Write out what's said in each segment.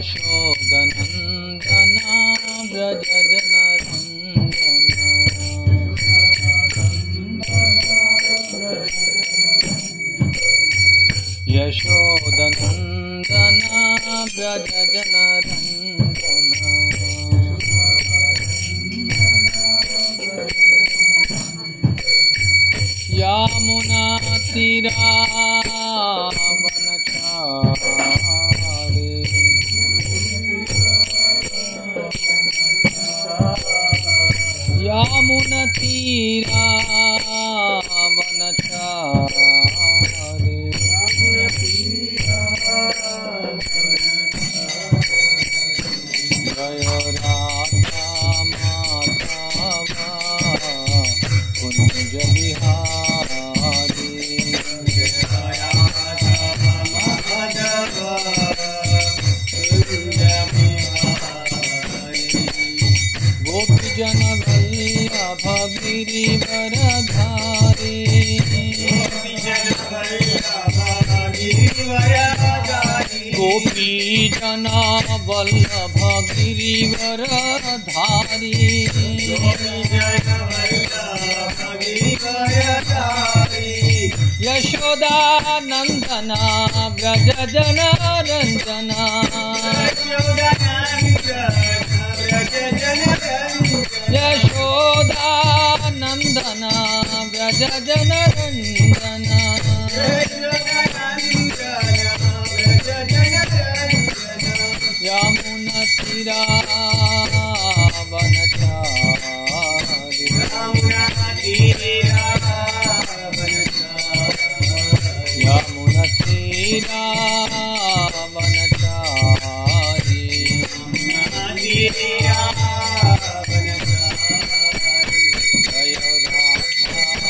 यशोदनन्दना व्रज जनरञ्जना यशोदनन्दना व्रज जनरञ्जना यामुनातिरावनचारि यामुनतीरावनचारि जय राधा माधवा कुंज बिहारी गोपीजन वल्लभ गिरिवरधारी गोपीजन वल्लभ गिरिवरधारी यशोदानंदना व्रज जनरंजना यशोदानंदना व्रज जनरंजना यामुनतीरावनचारि यामुनतीरावनचारि जय राधा माधवा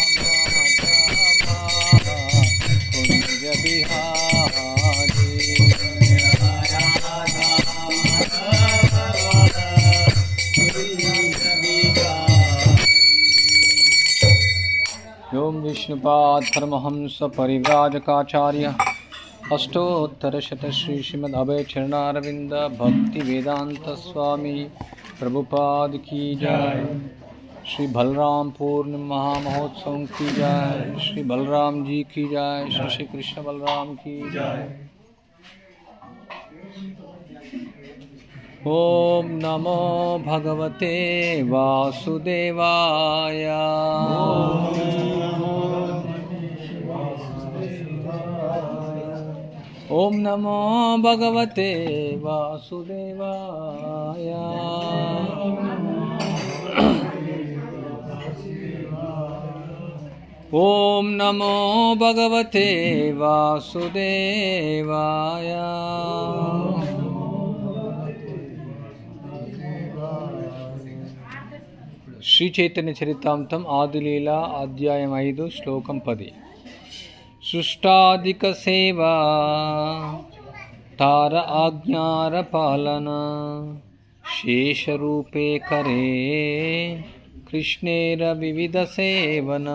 कुंज बिहारी ओम विष्णुपाद परमहंस परिव्राजकाचार्य अष्टोत्तरशत श्री श्रीमद् अभय चरणारविंद भक्ति वेदांत स्वामी प्रभुपाद की जय। श्री बलराम पूर्ण महामहोत्सव की जय। श्री बलराम जी की जय। श्री कृष्ण बलराम की जय। ओम नमो भगवते वासुदेवाय। ओम नमो भगवते वासुदेवाय। ओम नमो भगवते वासुदेवाय। श्री चैतन्य चरितामृतम आदिलीला अध्यायम 5 श्लोकम 10। सृष्टादिक सेवा तार आज्ञार पालन शेष रूपे करे कृष्णेर विविध सेवन।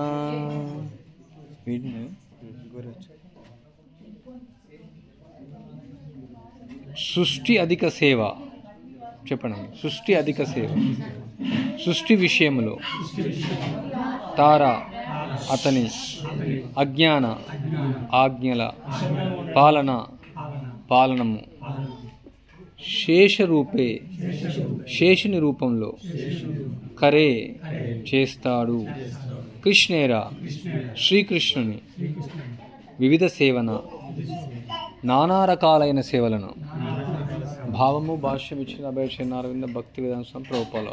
सृष्टि अधिक సేవ చెప్పండి। సృష్టి అధిక సేవ సృష్టి విషయములో తార అతని అజ్ఞాన ఆజ్ఞల పాలనము శేషరూపే శేషుని రూపంలో కరే చేస్తాడు కృష్ణేరా శ్రీకృష్ణుని వివిధ సేవన నానా రకాలైన సేవలను భావము భాష్యం ఇచ్చిన అభయ చరణారవింద భక్తి వేదాంతం ప్రభుపాల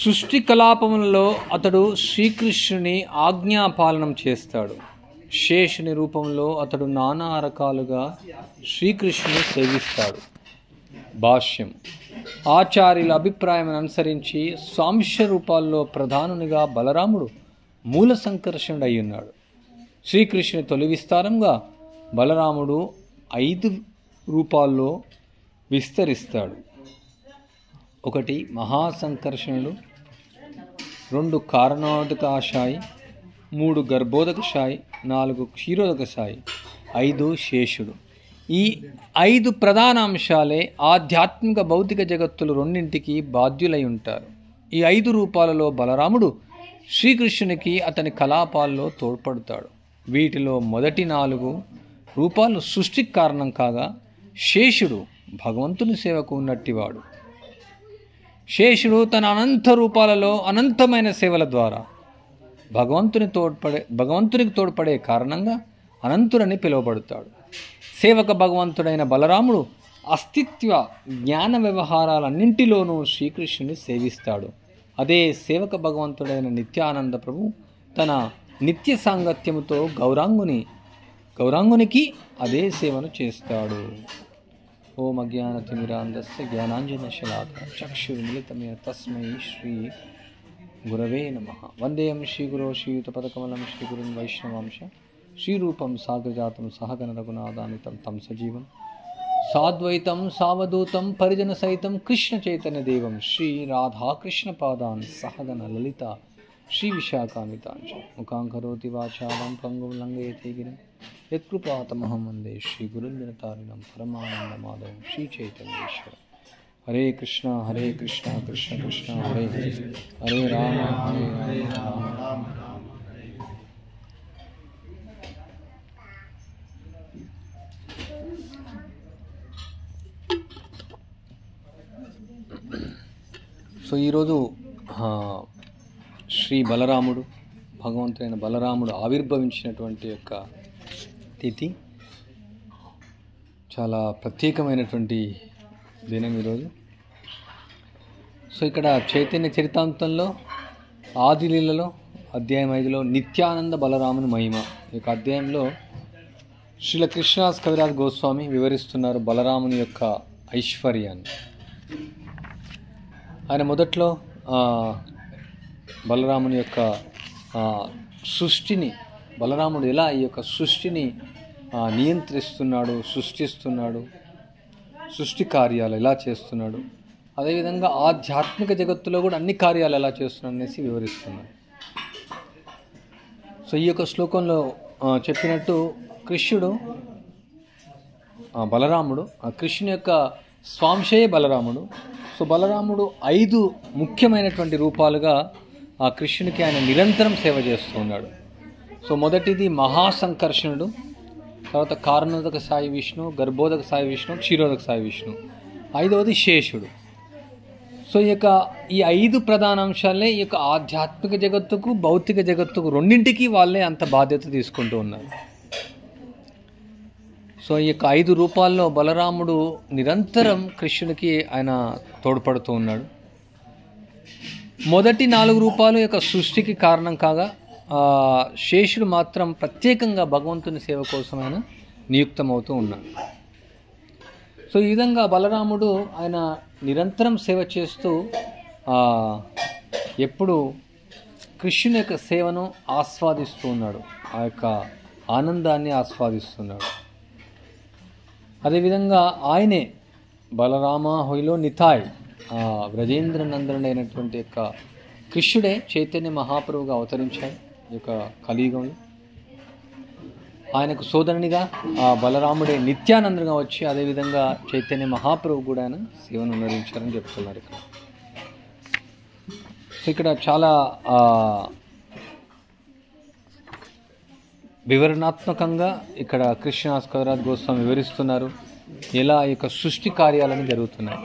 సృష్టి కలాపములలో అతడు శ్రీకృష్ణుని ఆజ్ఞాపాలనం చేస్తాడు। శేషుని రూపంలో అతడు నానా రకాలుగా శ్రీకృష్ణుని సేవిస్తాడు। భాష్యం ఆచార్యుల అభిప్రాయం అనుసరించి సాంశ రూపాల్లో ప్రధానునిగా బలరాముడు మూల సంకర్షణుడు అయి ఉన్నాడు। శ్రీకృష్ణుని తొలి విస్తారంగా బలరాముడు 5 రూపాల్లో విస్తరిస్తాడు। 1 మహాసంకర్షణుడు, 2 కారణోదకాశాయి, 3 గర్భోదకశాయి, 4 క్షీరోదకశాయి, 5 శేషుడు। ఈ 5 ప్రధాన అంశాలే ఆధ్యాత్మిక భౌతిక జగత్తులు రెండింటికి బాధ్యులై ఉంటారు. ఈ 5 రూపాలలో బలరాముడు శ్రీకృష్ణునికి అతని కలాపాల్లో తోడ్పడతాడు. వీటిలో మొదటి 4 రూపాలు సృష్టికి కారణం కాగా శేషుడు భగవంతుని సేవకు ఉన్నట్టివాడు. శేషుడు తన అనంత రూపాలలో అనంతమైన సేవల ద్వారా భగవంతునికి తోడ్పడే కారణంగా అనంతుడని పిలువబడతాడు. సేవక భగవంతుడైన బలరాముడు అస్తిత్వ జ్ఞాన వ్యవహారాలన్నింటిలోనూ శ్రీకృష్ణుని సేవిస్తాడు. అదే సేవక భగవంతుడైన నిత్యానంద ప్రభు తన నిత్య సాంగత్యముతో గౌరాంగునికి అదే సేవను చేస్తాడు. ఓం అజ్ఞానతిమిరాంధస్య జ్ఞానాంజనశలాకయ చక్షుర్మిలితమేన తస్మై శ్రీ గురవే నమః. వందేయం శ్రీగురో శ్రీయుతపదకమలం శ్రీగురుం వైష్ణవాంశ శ్రీరూపం సాగ్రజాతం సహగణ రఘునాథానితం తం సజీవం సాద్వైతం సావధూతం పరిజన సహితం కృష్ణ చైతన్య దేవం శ్రీ రాధాకృష్ణ పాదాన్ సహగణ లలిత శ్రీ విశాఖామితాంచ ముఖాంకరోతి వాచాలం పంగుం లంఘయతే గిరిం యత్కృపాతమహం వందే శ్రీ గురుంజనతారిణం పరమానంద మాధవం శ్రీ చైతన్యేశ్వర. హరే కృష్ణ కృష్ణ కృష్ణ హరే హరే హరే రామ హరే రామ. సో ఈరోజు శ్రీ బలరాముడు భగవంతుడైన బలరాముడు ఆవిర్భవించినటువంటి యొక్క తిథి. చాలా ప్రత్యేకమైనటువంటి దినం ఈరోజు. సో ఇక్కడ చైతన్య చరితాంతంలో ఆదిలీలలో అధ్యాయం 5లో నిత్యానంద బలరాముని మహిమ ఈ యొక్క అధ్యాయంలో శ్రీల కృష్ణదాస్ కవిరాజ్ గోస్వామి వివరిస్తున్నారు బలరాముని యొక్క ఐశ్వర్యాన్ని. ఆయన మొదట్లో బలరాముని యొక్క సృష్టిని బలరాముడు ఎలా ఈ యొక్క సృష్టిని నియంత్రిస్తున్నాడు, సృష్టిస్తున్నాడు, సృష్టి కార్యాలు ఎలా చేస్తున్నాడు, అదేవిధంగా ఆధ్యాత్మిక జగత్తులో కూడా అన్ని కార్యాలు ఎలా చేస్తున్నాడు అనేసి వివరిస్తున్నాడు. సో ఈ యొక్క శ్లోకంలో చెప్పినట్టు కృష్ణుడు బలరాముడు కృష్ణుని యొక్క స్వాంశయే బలరాముడు. సో బలరాముడు 5 ముఖ్యమైనటువంటి రూపాలుగా ఆ కృష్ణునికి ఆయన నిరంతరం సేవ చేస్తూ ఉన్నాడు. సో మొదటిది మహాసంకర్షణుడు, తర్వాత కారణోదక సాయి విష్ణు, గర్భోదక సాయి విష్ణు, క్షీరోదక సాయి విష్ణు, 5వది శేషుడు. సో ఈ 5 ప్రధాన అంశాలే ఈ యొక్క ఆధ్యాత్మిక జగత్తుకు భౌతిక జగత్తుకు రెండింటికి వాళ్ళే అంత బాధ్యత తీసుకుంటూ ఉన్నారు. సో ఈ యొక్క 5 రూపాల్లో బలరాముడు నిరంతరం కృష్ణునికి ఆయన తోడ్పడుతూ ఉన్నాడు. మొదటి 4 రూపాలు యొక్క సృష్టికి కారణం కాగా శేషుడు మాత్రం ప్రత్యేకంగా భగవంతుని సేవ కోసం ఆయన నియుక్తమవుతూ ఉన్నాడు. సో ఈ విధంగా బలరాముడు ఆయన నిరంతరం సేవ చేస్తూ ఎప్పుడు కృష్ణుని యొక్క సేవను ఆస్వాదిస్తూ ఉన్నాడు, ఆ యొక్క ఆనందాన్ని ఆస్వాదిస్తున్నాడు. అదేవిధంగా ఆయనే బలరామ హొయిలో నితాయ్ వ్రజేంద్ర నందనుడైనటువంటి యొక్క కృష్ణుడే చైతన్య మహాప్రభుగా అవతరించాడు ఈ యొక్క కలియుగంలో. ఆయనకు సోదరునిగా బలరాముడే నిత్యానందుగా వచ్చి అదేవిధంగా చైతన్య మహాప్రభు కూడా ఆయన సేవను నిర్వహించారని చెప్తున్నారు. ఇక్కడ చాలా వివరణాత్మకంగా ఇక్కడ కృష్ణదాస్ కవిరాజ్ గోస్వామి వివరిస్తున్నారు ఎలా ఈ యొక్క సృష్టి కార్యాలను జరుగుతున్నాయి.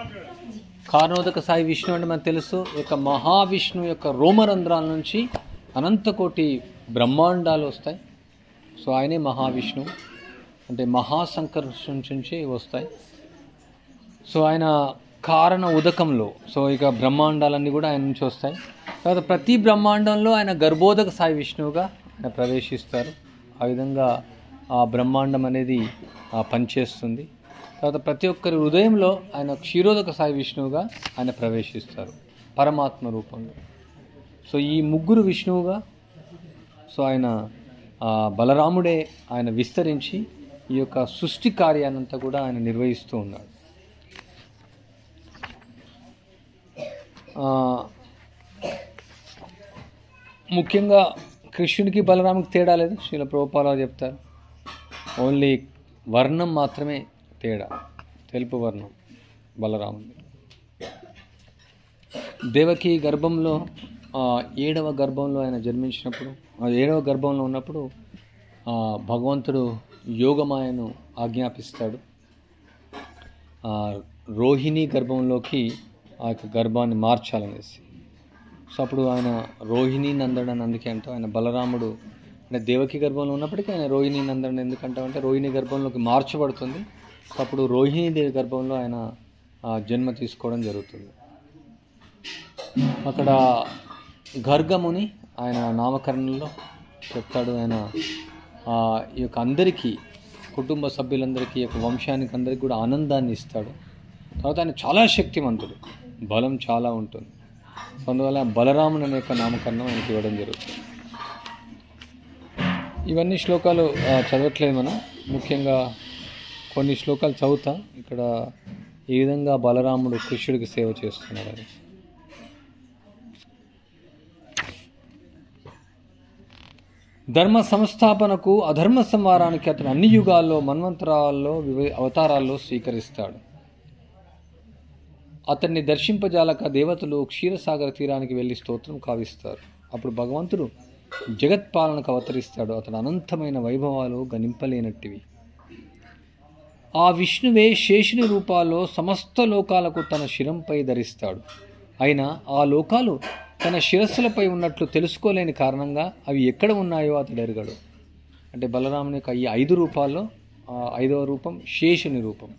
కారణోదక సాయి విష్ణు అంటే మనకు తెలుసు, ఈ యొక్క మహావిష్ణు యొక్క రోమరంధ్రాల నుంచి అనంతకోటి బ్రహ్మాండాలు వస్తాయి. సో ఆయనే మహావిష్ణువు అంటే మహాసంకర్షణ నుంచి వస్తాయి. సో ఆయన కారణ ఉదకంలో సో ఇక బ్రహ్మాండాలన్నీ కూడా ఆయన నుంచి వస్తాయి. తర్వాత ప్రతి బ్రహ్మాండంలో ఆయన గర్భోదక సాయి విష్ణువుగా ఆయన ప్రవేశిస్తారు. ఆ విధంగా ఆ బ్రహ్మాండం అనేది పనిచేస్తుంది. తర్వాత ప్రతి ఒక్కరి హృదయంలో ఆయన క్షీరోదక సాయి విష్ణువుగా ఆయన ప్రవేశిస్తారు పరమాత్మ రూపంలో. సో ఈ ముగ్గురు విష్ణువుగా సో ఆయన బలరాముడే ఆయన విస్తరించి ఈ యొక్క సృష్టి కార్యానంతా కూడా ఆయన నిర్వహిస్తూ ఉన్నాడు. ముఖ్యంగా కృష్ణుడికి బలరాముడికి తేడా లేదు. శ్రీల ప్రభుపాద చెప్తారు, ఓన్లీ వర్ణం మాత్రమే తేడా, తెలుపు వర్ణం బలరాముడు. దేవకి గర్భంలో 7వ గర్భంలో ఆయన జన్మించినప్పుడు, 7వ గర్భంలో ఉన్నప్పుడు భగవంతుడు యోగమాయను ఆజ్ఞాపిస్తాడు. రోహిణి గర్భంలోకి ఆ యొక్క గర్భాన్ని మార్చాలనేసి. సో అప్పుడు ఆయన రోహిణి నందడని అందుకే అంటాం. ఆయన బలరాముడు అంటే దేవకి గర్భంలో ఉన్నప్పటికీ ఆయన రోహిణి నందడని ఎందుకంటామంటే రోహిణి గర్భంలోకి మార్చబడుతుంది. సో అప్పుడు రోహిణీ దేవి గర్భంలో ఆయన జన్మ తీసుకోవడం జరుగుతుంది. అక్కడ గర్గముని ఆయన నామకరణంలో చెప్తాడు. ఆయన ఈ యొక్క అందరికీ, కుటుంబ సభ్యులందరికీ, యొక్క వంశానికి అందరికీ కూడా ఆనందాన్ని ఇస్తాడు. తర్వాత ఆయన చాలా శక్తివంతుడు, బలం చాలా ఉంటుంది. అందువల్ల బలరాముని అనే యొక్క నామకరణం ఆయనకి ఇవ్వడం జరుగుతుంది. ఇవన్నీ శ్లోకాలు చదవట్లేదు మనం, ముఖ్యంగా కొన్ని శ్లోకాలు చదువుతా. ఇక్కడ ఈ విధంగా బలరాముడు కృష్ణుడికి సేవ చేస్తున్నాడు అని. ధర్మ సంస్థాపనకు, అధర్మ సంహారానికి అతను అన్ని యుగాల్లో, మన్వంతరాల్లో, అవతారాల్లో స్వీకరిస్తాడు. అతన్ని దర్శింపజాలక దేవతలు క్షీరసాగర తీరానికి వెళ్ళి స్తోత్రం కావిస్తారు. అప్పుడు భగవంతుడు జగత్పాలనకు అవతరిస్తాడు. అతను అనంతమైన వైభవాలు గణింపలేనట్టివి. ఆ విష్ణువే శేషుని రూపాల్లో సమస్త లోకాలకు తన శిరంపై ధరిస్తాడు. అయినా ఆ లోకాలు తన శిరస్సులపై ఉన్నట్లు తెలుసుకోలేని కారణంగా అవి ఎక్కడ ఉన్నాయో అతడు ఎరగడు. అంటే బలరాముని యొక్క ఈ 5 రూపాల్లో 5వ రూపం శేషుని రూపం.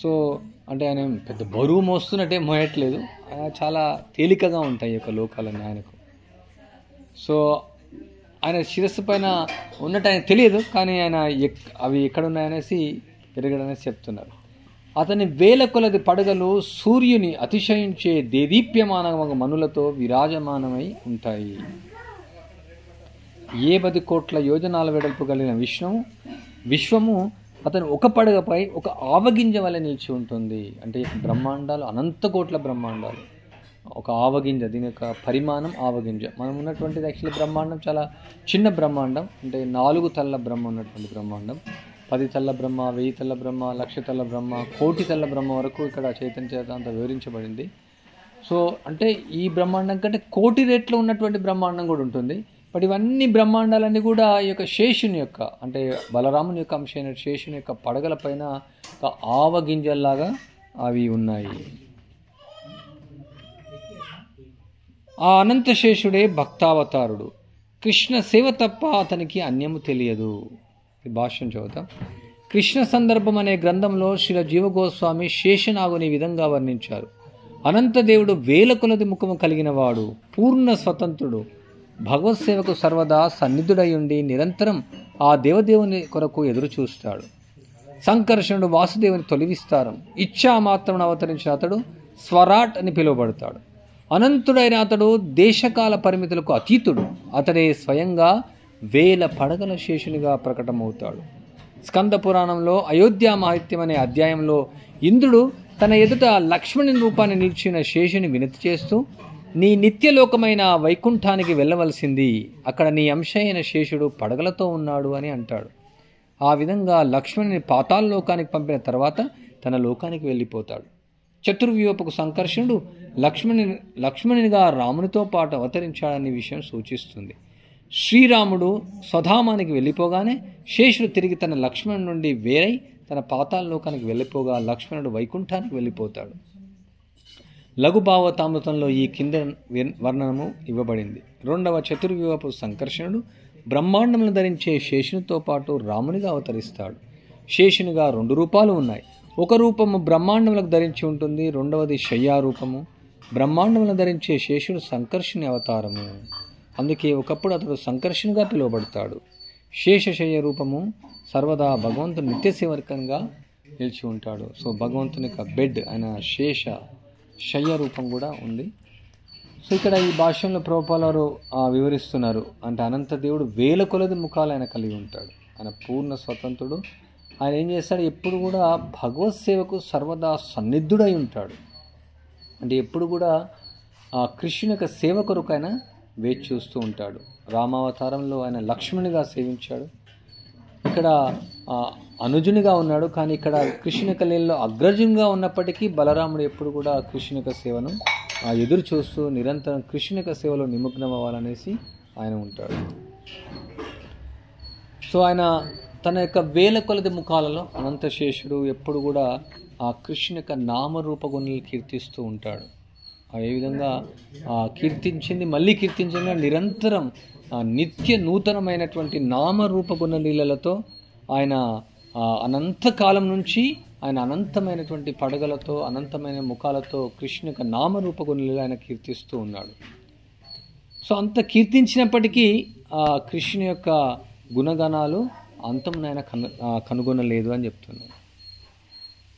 సో అంటే ఆయన పెద్ద బరువు మోస్తున్నట్టే మోయట్లేదు, చాలా తేలికగా ఉంటాయి ఈ యొక్క లోకాలన్నీ ఆయనకు. సో ఆయన శిరస్సు పైన ఉన్నట్టు ఆయన తెలియదు, కానీ ఆయన అవి ఎక్కడున్నాయనేసి ఎరగడనేసి చెప్తున్నారు. అతని వేల కొలది పడగలు సూర్యుని అతిశయించే దేదీప్యమాన మనులతో విరాజమానమై ఉంటాయి. 10 కోట్ల యోజనాల వెడల్పు కలిగిన విశ్వము అతను ఒక పడగపై ఒక ఆవగింజ వలె నిలిచి ఉంటుంది. అంటే బ్రహ్మాండాలు, అనంత కోట్ల బ్రహ్మాండాలు, ఒక ఆవగింజ, దీని యొక్క పరిమాణం ఆవగింజ. మనం ఉన్నటువంటిది యాక్చువల్లీ బ్రహ్మాండం చాలా చిన్న బ్రహ్మాండం, అంటే 4 తల్ల బ్రహ్మ ఉన్నటువంటి బ్రహ్మాండం. 10 తల్ల బ్రహ్మ, 1000 తల్ల బ్రహ్మ, 1,00,000 తల్ల బ్రహ్మ, 1,00,000 తల్ల బ్రహ్మ వరకు ఇక్కడ చైతన్య చేత అంతా వివరించబడింది. సో అంటే ఈ బ్రహ్మాండం కంటే 1,00,000 రెట్లు ఉన్నటువంటి బ్రహ్మాండం కూడా ఉంటుంది. బట్ ఇవన్నీ బ్రహ్మాండాలన్నీ కూడా ఈ యొక్క శేషుని యొక్క, అంటే బలరాముని యొక్క అంశమైన శేషుని యొక్క పడగల పైన ఒక ఆవగింజల్లాగా అవి ఉన్నాయి. ఆ అనంత శేషుడే భక్తావతారుడు. కృష్ణ సేవ తప్ప అతనికి అన్యము తెలియదు. ఈ భాష్యం చదువుతాం. కృష్ణ సందర్భం అనే గ్రంథంలో శ్రీల జీవగోస్వామి శేషనాగుని విధంగా వర్ణించారు. అనంతదేవుడు వేల కొలది ముఖము కలిగిన వాడు, పూర్ణ స్వతంత్రుడు, భగవత్ సేవకు సర్వదా సన్నిధుడయుండి నిరంతరం ఆ దేవదేవుని కొరకు ఎదురు చూస్తాడు. సంకర్షణుడు వాసుదేవుని తొలి విస్తారం. ఇచ్ఛా మాత్రం అవతరించిన అతడు స్వరాట్ అని పిలువబడతాడు. అనంతుడైన అతడు దేశకాల పరిమితులకు అతీతుడు. అతడే స్వయంగా 1000 పడగల శేషునిగా ప్రకటమవుతాడు. స్కంద పురాణంలో అయోధ్య మహాత్యం అనే అధ్యాయంలో ఇంద్రుడు తన ఎదుట లక్ష్మణుని రూపాన్ని నిలిచిన శేషుని వినతి చేస్తూ, నీ నిత్యలోకమైన వైకుంఠానికి వెళ్ళవలసింది, అక్కడ నీ అంశ అయిన శేషుడు పడగలతో ఉన్నాడు అని అంటాడు. ఆ విధంగా లక్ష్మణుని పాతాళలోకానికి పంపిన తర్వాత తన లోకానికి వెళ్ళిపోతాడు. చతుర్వ్యూహపుకు సంకర్షణుడు లక్ష్మణునిగా రామునితో పాటు అవతరించాడనే విషయం సూచిస్తుంది. శ్రీరాముడు స్వధామానికి వెళ్ళిపోగానే శేషుడు తిరిగి తన లక్ష్మణుడి నుండి వేరై తన పాతాళలోకానికి వెళ్ళిపోగా లక్ష్మణుడు వైకుంఠానికి వెళ్ళిపోతాడు. లఘుభావతామృతంలో ఈ కింద వర్ణనము ఇవ్వబడింది. 2వ చతుర్వ్యూహపు సంకర్షణుడు బ్రహ్మాండములను ధరించే శేషునితో పాటు రామునిగా అవతరిస్తాడు. శేషునిగా 2 రూపాలు ఉన్నాయి. ఒక రూపము బ్రహ్మాండములకు ధరించి ఉంటుంది, 2వది శయ్యారూపము. బ్రహ్మాండములను ధరించే శేషుడు సంకర్షణి అవతారము, అందుకే ఒకప్పుడు అతడు సంకర్షణగా పిలువబడతాడు. శేషశయ్య రూపము సర్వదా భగవంతుని నిత్యసేవకంగా నిలిచి ఉంటాడు. సో భగవంతుని యొక్క బెడ్, ఆయన శయ్య రూపం కూడా ఉంది. సో ఇక్కడ ఈ భాష్యంలో ప్రభుపాలు వివరిస్తున్నారు. అంటే అనంత దేవుడు 1000 కొలది ముఖాలు ఆయన కలిగి ఉంటాడు. ఆయన పూర్ణ స్వతంత్రుడు. ఆయన ఏం చేస్తాడు, ఎప్పుడు కూడా భగవత్ సేవకు సర్వదా సన్నిధుడై ఉంటాడు. అంటే ఎప్పుడు కూడా ఆ కృష్ణుని యొక్క సేవ కొరకు ఆయన వేచి చూస్తూ ఉంటాడు. రామావతారంలో ఆయన లక్ష్మణునిగా సేవించాడు. ఇక్కడ అనుజునిగా ఉన్నాడు. కానీ ఇక్కడ కృష్ణుని యొక్క లీలలో అగ్రజునిగా ఉన్నప్పటికీ బలరాముడు ఎప్పుడు కూడా కృష్ణుని యొక్క సేవను ఎదురు చూస్తూ నిరంతరం కృష్ణుని యొక్క సేవలో నిమగ్నం అవ్వాలనేసి ఆయన ఉంటాడు. సో ఆయన తన యొక్క వేల కొలది ముఖాలలో అనంతశేషుడు ఎప్పుడు కూడా ఆ కృష్ణుని యొక్క నామరూప గుణాలను కీర్తిస్తూ ఉంటాడు. ఏ విధంగా కీర్తించింది మళ్ళీ కీర్తించగా నిరంతరం నిత్య నూతనమైనటువంటి నామరూప గుణ లీలలతో ఆయన అనంతకాలం నుంచి ఆయన అనంతమైనటువంటి పడగలతో అనంతమైన ముఖాలతో కృష్ణుని యొక్క నామరూప గుణ లీల ఆయన కీర్తిస్తూ ఉన్నాడు. సో అంత కీర్తించినప్పటికీ ఆ కృష్ణుని యొక్క గుణగణాలు అంతమునైనా కనుగొనలేదు అని చెప్తున్నాడు.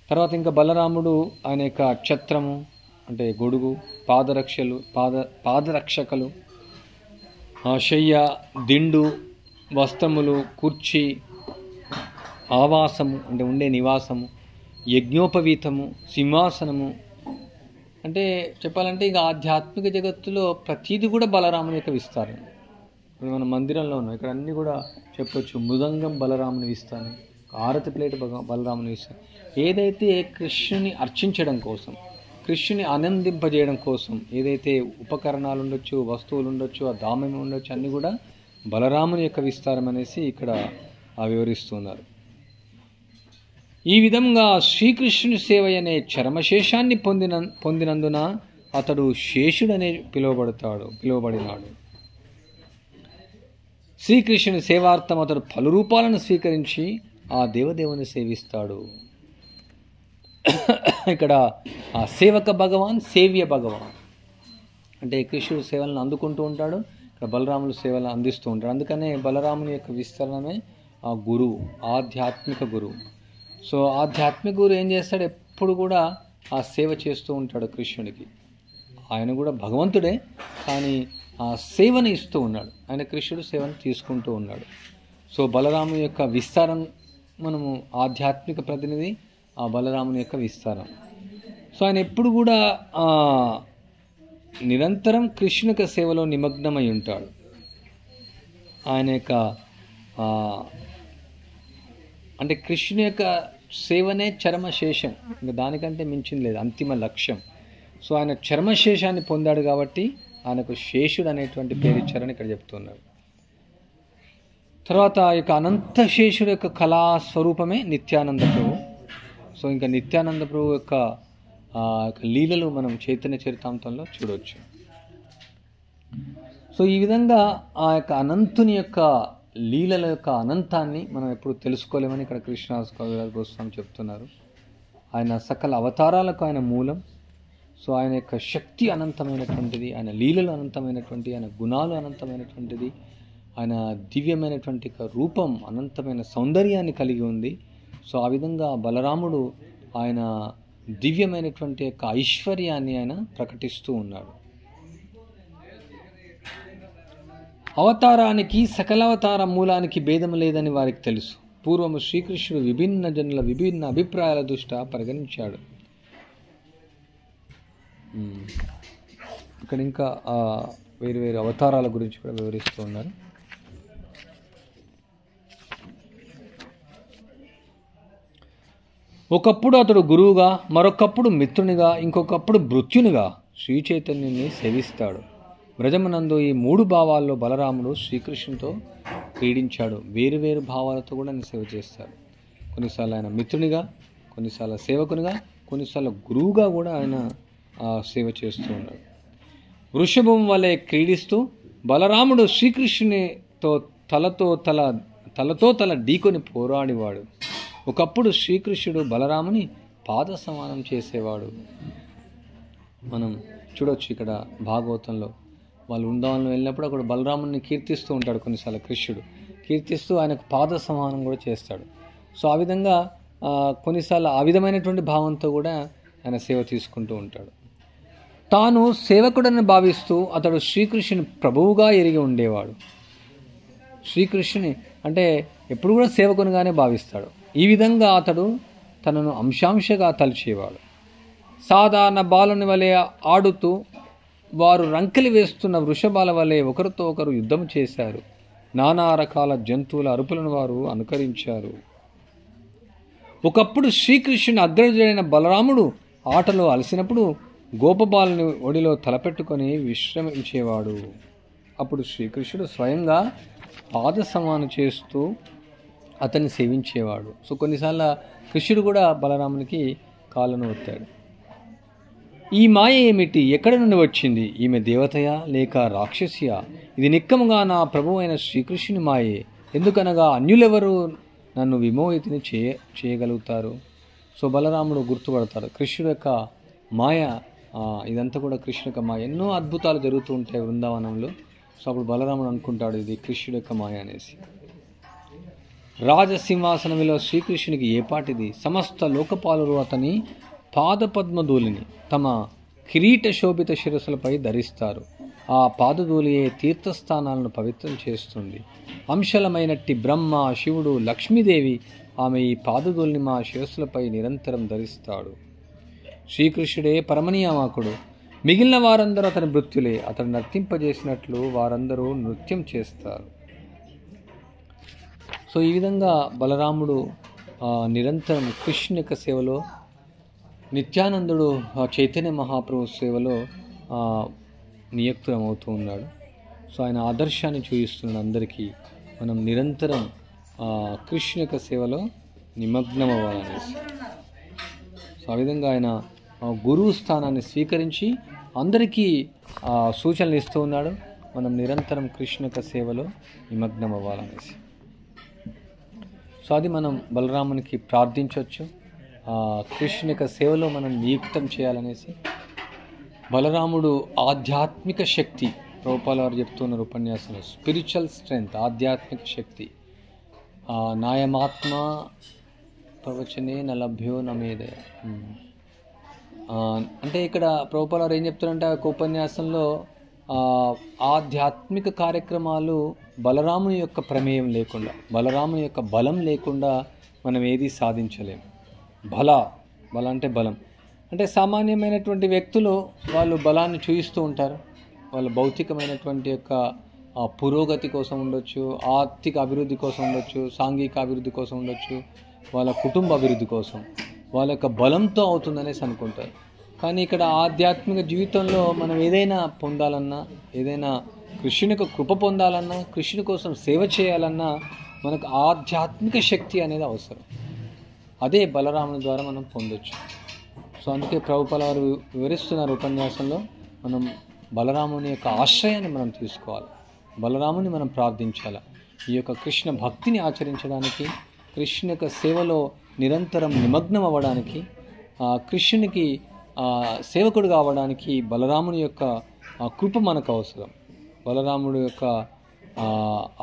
తర్వాత ఇంకా బలరాముడు ఆయన యొక్క ఛత్రము అంటే గొడుగు, పాదరక్షకలు, శయ్య, దిండు, వస్త్రములు, కుర్చీ, ఆవాసము అంటే ఉండే నివాసము, యజ్ఞోపవీతము, సింహాసనము, అంటే చెప్పాలంటే ఇక ఆధ్యాత్మిక జగత్తులో ప్రతిదీ కూడా బలరాముని యొక్క విస్తారం. ఇప్పుడు మన మందిరంలో ఉన్నాం, ఇక్కడ అన్నీ కూడా చెప్పొచ్చు. మృదంగం బలరాముని విస్తారం, ఆరతి ప్లేట్ బలరాముని విస్తారం. ఏదైతే కృష్ణుని అర్చించడం కోసం, కృష్ణుని ఆనందింపజేయడం కోసం ఏదైతే ఉపకరణాలు ఉండొచ్చు, వస్తువులు ఉండొచ్చు, ఆ దామం ఉండొచ్చు, అన్నీ కూడా బలరాముని యొక్క విస్తారం అనేసి ఇక్కడ వివరిస్తున్నారు. ఈ విధంగా శ్రీకృష్ణుని సేవ అనే చరమశేషాన్ని పొందినందున అతడు శేషుడనే పిలువబడినాడు. శ్రీకృష్ణుని సేవార్థం అతడు పలు రూపాలను స్వీకరించి ఆ దేవదేవుని సేవిస్తాడు. ఇక్కడ ఆ సేవక భగవాన్, సేవ్య భగవాన్ అంటే కృష్ణుడు సేవలను అందుకుంటూ ఉంటాడు, ఇక్కడ బలరాములు సేవలను అందిస్తూ ఉంటాడు. అందుకనే బలరాముని యొక్క విస్తరణమే ఆ గురువు, ఆధ్యాత్మిక గురువు. సో ఆధ్యాత్మిక గురువు ఏం చేస్తాడు, ఎప్పుడు కూడా ఆ సేవ చేస్తూ ఉంటాడు కృష్ణుడికి. ఆయన కూడా భగవంతుడే, కానీ ఆ సేవను ఇస్తూ ఉన్నాడు. ఆయన కృష్ణుడు సేవను తీసుకుంటూ ఉన్నాడు. సో బలరాముని యొక్క విస్తారం, మనము ఆధ్యాత్మిక ప్రతినిధి ఆ బలరాముని యొక్క విస్తారం. సో ఆయన ఎప్పుడు కూడా నిరంతరం కృష్ణుని యొక్క సేవలో నిమగ్నమై ఉంటాడు. ఆయన యొక్క అంటే కృష్ణుని యొక్క సేవనే చరమశేషం, ఇంకా దానికంటే మించింది లేదు, అంతిమ లక్ష్యం. సో ఆయన చరమశేషాన్ని పొందాడు కాబట్టి ఆయనకు శేషుడు అనేటువంటి పేరు ఇచ్చారని ఇక్కడ చెప్తున్నారు. తర్వాత ఈ యొక్క అనంతశేషుడు యొక్క కళా స్వరూపమే నిత్యానంద ప్రభు. సో ఇంకా నిత్యానంద ప్రభు యొక్క లీలలు మనం చైతన్య చరితామృతంలో చూడవచ్చు. సో ఈ విధంగా ఆ యొక్క అనంతుని యొక్క లీలల యొక్క అనంతాన్ని మనం ఎప్పుడు తెలుసుకోలేమని ఇక్కడ కృష్ణదాస్ కవిరాజ్ గోస్వామి చెప్తున్నారు. ఆయన సకల అవతారాలకు ఆయన మూలం. సో ఆయన యొక్క శక్తి అనంతమైనటువంటిది, ఆయన లీలలు అనంతమైనటువంటి, ఆయన గుణాలు అనంతమైనటువంటిది, ఆయన దివ్యమైనటువంటి రూపం అనంతమైన సౌందర్యాన్ని కలిగి ఉంది. సో ఆ విధంగా బలరాముడు ఆయన దివ్యమైనటువంటి యొక్క ఐశ్వర్యాన్ని ఆయన ప్రకటిస్తూ ఉన్నాడు. అవతారానికి సకలావతార మూలానికి భేదం లేదని వారికి తెలుసు. పూర్వము శ్రీకృష్ణుడు విభిన్న జనుల విభిన్న అభిప్రాయాల దృష్ట్యా పరిగణించాడు. ఇక్కడ ఇంకా వేరు వేరు అవతారాల గురించి కూడా వివరిస్తూ ఉన్నారు. ఒకప్పుడు అతడు గురువుగా, మరొకప్పుడు మిత్రునిగా, ఇంకొకప్పుడు భృత్యునిగా శ్రీ చైతన్యుని సేవిస్తాడు. వ్రజమునందు ఈ మూడు భావాల్లో బలరాముడు శ్రీకృష్ణునితో క్రీడించాడు. వేరువేరు భావాలతో కూడా ఆయన సేవ చేస్తాడు. కొన్నిసార్లు ఆయన మిత్రునిగా, కొన్నిసార్లు సేవకునిగా, కొన్నిసార్లు గురువుగా కూడా ఆయన సేవ చేస్తూ ఉన్నాడు. వృషభం వలె క్రీడిస్తూ బలరాముడు శ్రీకృష్ణునితో తలతో తల ఢీకొని పోరాడివాడు. ఒకప్పుడు శ్రీకృష్ణుడు బలరాముని పాద సమానం చేసేవాడు. మనం చూడొచ్చు ఇక్కడ భాగవతంలో వాళ్ళు వృందావనంలో వెళ్ళినప్పుడు అక్కడ బలరాముని కీర్తిస్తూ ఉంటాడు. కొన్నిసార్లు కృష్ణుడు కీర్తిస్తూ ఆయనకు పాద సమానం కూడా చేస్తాడు. సో ఆ విధంగా కొన్నిసార్లు ఆ విధమైనటువంటి భావంతో కూడా ఆయన సేవ తీసుకుంటూ ఉంటాడు. తాను సేవకుడని భావిస్తూ అతడు శ్రీకృష్ణుని ప్రభువుగా ఎరిగి ఉండేవాడు. శ్రీకృష్ణుని అంటే ఎప్పుడు కూడా సేవకునిగానే భావిస్తాడు. ఈ విధంగా అతడు తనను అంశాంశగా తలిచేవాడు. సాధారణ బాలుని వలె ఆడుతూ వారు రంకెలి వేస్తున్న వృషభాల వలె ఒకరితో ఒకరు యుద్ధం చేశారు. నానా రకాల జంతువుల అరుపులను వారు అనుకరించారు. ఒకప్పుడు శ్రీకృష్ణుని అగ్రజుడైన బలరాముడు ఆటలో అలసినప్పుడు గోపబాలుని ఒడిలో తలపెట్టుకొని విశ్రమించేవాడు. అప్పుడు శ్రీకృష్ణుడు స్వయంగా పాద సమానం చేస్తూ అతన్ని సేవించేవాడు. సో కొన్నిసార్లు కృష్ణుడు కూడా బలరామునికి కాళ్ళను ఒత్తాడు. ఈ మాయ ఏమిటి? ఎక్కడి నుండి వచ్చింది? ఈమె దేవతయా లేక రాక్షసియా? ఇది నిక్కముగా నా ప్రభు అయిన శ్రీకృష్ణుని మాయే. ఎందుకనగా అన్యులెవరు నన్ను విమోహితిని చేయగలుగుతారు? సో బలరాముడు గుర్తుపడతాడు కృష్ణుడు యొక్క మాయ. ఇదంతా కూడా కృష్ణుడు యొక్క మాయ. ఎన్నో అద్భుతాలు జరుగుతూ ఉంటాయి బృందావనంలో. సో అప్పుడు బలరాముడు అనుకుంటాడు ఇది కృష్ణుడు యొక్క మాయ అనేసి. రాజసింహాసనంలో శ్రీకృష్ణునికి ఏపాటిది? సమస్త లోకపాలురు అతని పాదపద్మధూళిని తమ కిరీట శోభిత శిరస్సులపై ధరిస్తారు. ఆ పాదధూళియే తీర్థస్థానాలను పవిత్రం చేస్తుంది. అంశలమైనట్టి బ్రహ్మ, శివుడు, లక్ష్మీదేవి ఆమె ఈ పాదధూళిని మా శిరస్సులపై నిరంతరం ధరిస్తాడు. శ్రీకృష్ణుడే పరమనియామకుడు. మిగిలిన వారందరూ అతని భృత్యులే. అతను నర్తింపజేసినట్లు వారందరూ నృత్యం చేస్తారు. సో ఈ విధంగా బలరాముడు నిరంతరం కృష్ణుని యొక్క సేవలో, నిత్యానందుడు చైతన్య మహాప్రభు సేవలో నియుక్తమవుతూ ఉన్నాడు. సో ఆయన ఆదర్శాన్ని చూపిస్తున్నాడు అందరికీ. మనం నిరంతరం కృష్ణుని యొక్క సేవలో నిమగ్నం అవ్వాలనేసి. సో ఆ విధంగా ఆయన గురువు స్థానాన్ని స్వీకరించి అందరికీ సూచనలు ఇస్తూ ఉన్నాడు. మనం నిరంతరం కృష్ణుని యొక్క సేవలో నిమగ్నం అవ్వాలనేసి. సో అది మనం బలరామునికి ప్రార్థించవచ్చు. కృష్ణుని యొక్క సేవలో మనం నియుక్తం చేయాలనేసి. బలరాముడు ఆధ్యాత్మిక శక్తి. ప్రభుపాల వారు చెప్తున్నారు ఉపన్యాసంలో, స్పిరిచువల్ స్ట్రెంగ్త్, ఆధ్యాత్మిక శక్తి. నాయమాత్మ ప్రవచనే నలభ్యో నమేదయ. అంటే ఇక్కడ ప్రభుపాల వారు ఏం చెప్తారంటే ఒక ఉపన్యాసంలో ఆధ్యాత్మిక కార్యక్రమాలు బలరాముని యొక్క ప్రమేయం లేకుండా, బలరాముని యొక్క బలం లేకుండా మనం ఏది సాధించలేము. బల అంటే బలం అంటే సామాన్యమైనటువంటి వ్యక్తులు వాళ్ళు బలాన్ని చూపిస్తూ ఉంటారు. వాళ్ళ భౌతికమైనటువంటి యొక్క పురోగతి కోసం ఉండొచ్చు, ఆర్థిక అభివృద్ధి కోసం ఉండొచ్చు, సాంఘిక అభివృద్ధి కోసం ఉండొచ్చు, వాళ్ళ కుటుంబ అభివృద్ధి కోసం వాళ్ళ యొక్క బలంతో అవుతుందనేసి అనుకుంటారు. కానీ ఇక్కడ ఆధ్యాత్మిక జీవితంలో మనం ఏదైనా పొందాలన్నా, ఏదైనా కృష్ణుని యొక్క కృప పొందాలన్నా, కృష్ణుని కోసం సేవ చేయాలన్నా మనకు ఆధ్యాత్మిక శక్తి అనేది అవసరం. అదే బలరాముని ద్వారా మనం పొందొచ్చు. సో అందుకే ప్రభుపాల వారు వివరిస్తున్నారు ఉపన్యాసంలో, మనం బలరాముని యొక్క ఆశ్రయాన్ని మనం తీసుకోవాలి, బలరాముని మనం ప్రార్థించాలి. ఈ యొక్క కృష్ణ భక్తిని ఆచరించడానికి, కృష్ణ యొక్క సేవలో నిరంతరం నిమగ్నం అవ్వడానికి, కృష్ణునికి సేవకుడు కావడానికి బలరాముని యొక్క కృప మనకు అవసరం. బలరాముడి యొక్క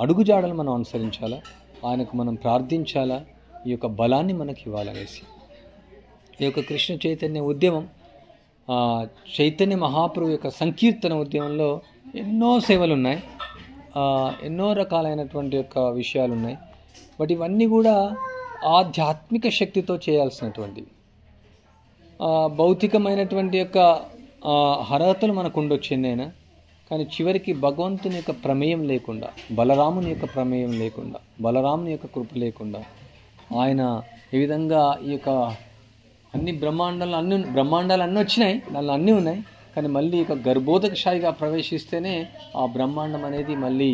అడుగుజాడలు మనం అనుసరించాలా, ఆయనకు మనం ప్రార్థించాలా, ఈ యొక్క బలాన్ని మనకి ఇవ్వాలనేసి. ఈ యొక్క కృష్ణ చైతన్య ఉద్యమం, చైతన్య మహాప్రభు యొక్క సంకీర్తన ఉద్యమంలో ఎన్నో సేవలు ఉన్నాయి, ఎన్నో రకాలైనటువంటి యొక్క విషయాలు ఉన్నాయి. బట్ ఇవన్నీ కూడా ఆధ్యాత్మిక శక్తితో చేయాల్సినటువంటివి. భౌతికమైనటువంటి యొక్క అర్హతలు మనకు ఉండొచ్చు ఎన్నైనా, కానీ చివరికి భగవంతుని యొక్క ప్రమేయం లేకుండా, బలరాముని యొక్క ప్రమేయం లేకుండా, బలరాముని యొక్క కృప లేకుండా, ఆయన ఏ విధంగా ఈ యొక్క అన్ని బ్రహ్మాండాలు అన్నీ వచ్చినాయి, దానిలో అన్నీ ఉన్నాయి, కానీ మళ్ళీ ఇక గర్భోదకశాయిగా ప్రవేశిస్తేనే ఆ బ్రహ్మాండం అనేది మళ్ళీ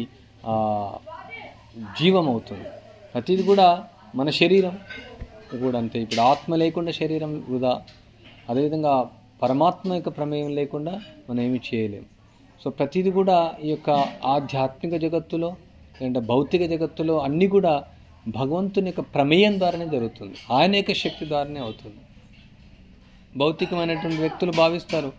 జీవం అవుతుంది. ప్రతిది కూడా మన శరీరం కూడా అంతే. ఇప్పుడు ఆత్మ లేకుండా శరీరం వృధా. అదేవిధంగా పరమాత్మ యొక్క ప్రమేయం లేకుండా మనం ఏమి చేయలేము. సో ప్రతిది కూడా ఈ యొక్క ఆధ్యాత్మిక జగత్తులో లేదంటే భౌతిక జగత్తులో అన్నీ కూడా భగవంతుని యొక్క ప్రమేయం ద్వారానే జరుగుతుంది, ఆయన యొక్క శక్తి ద్వారానే అవుతుంది. భౌతికమైనటువంటి వ్యక్తులు భావిస్తారు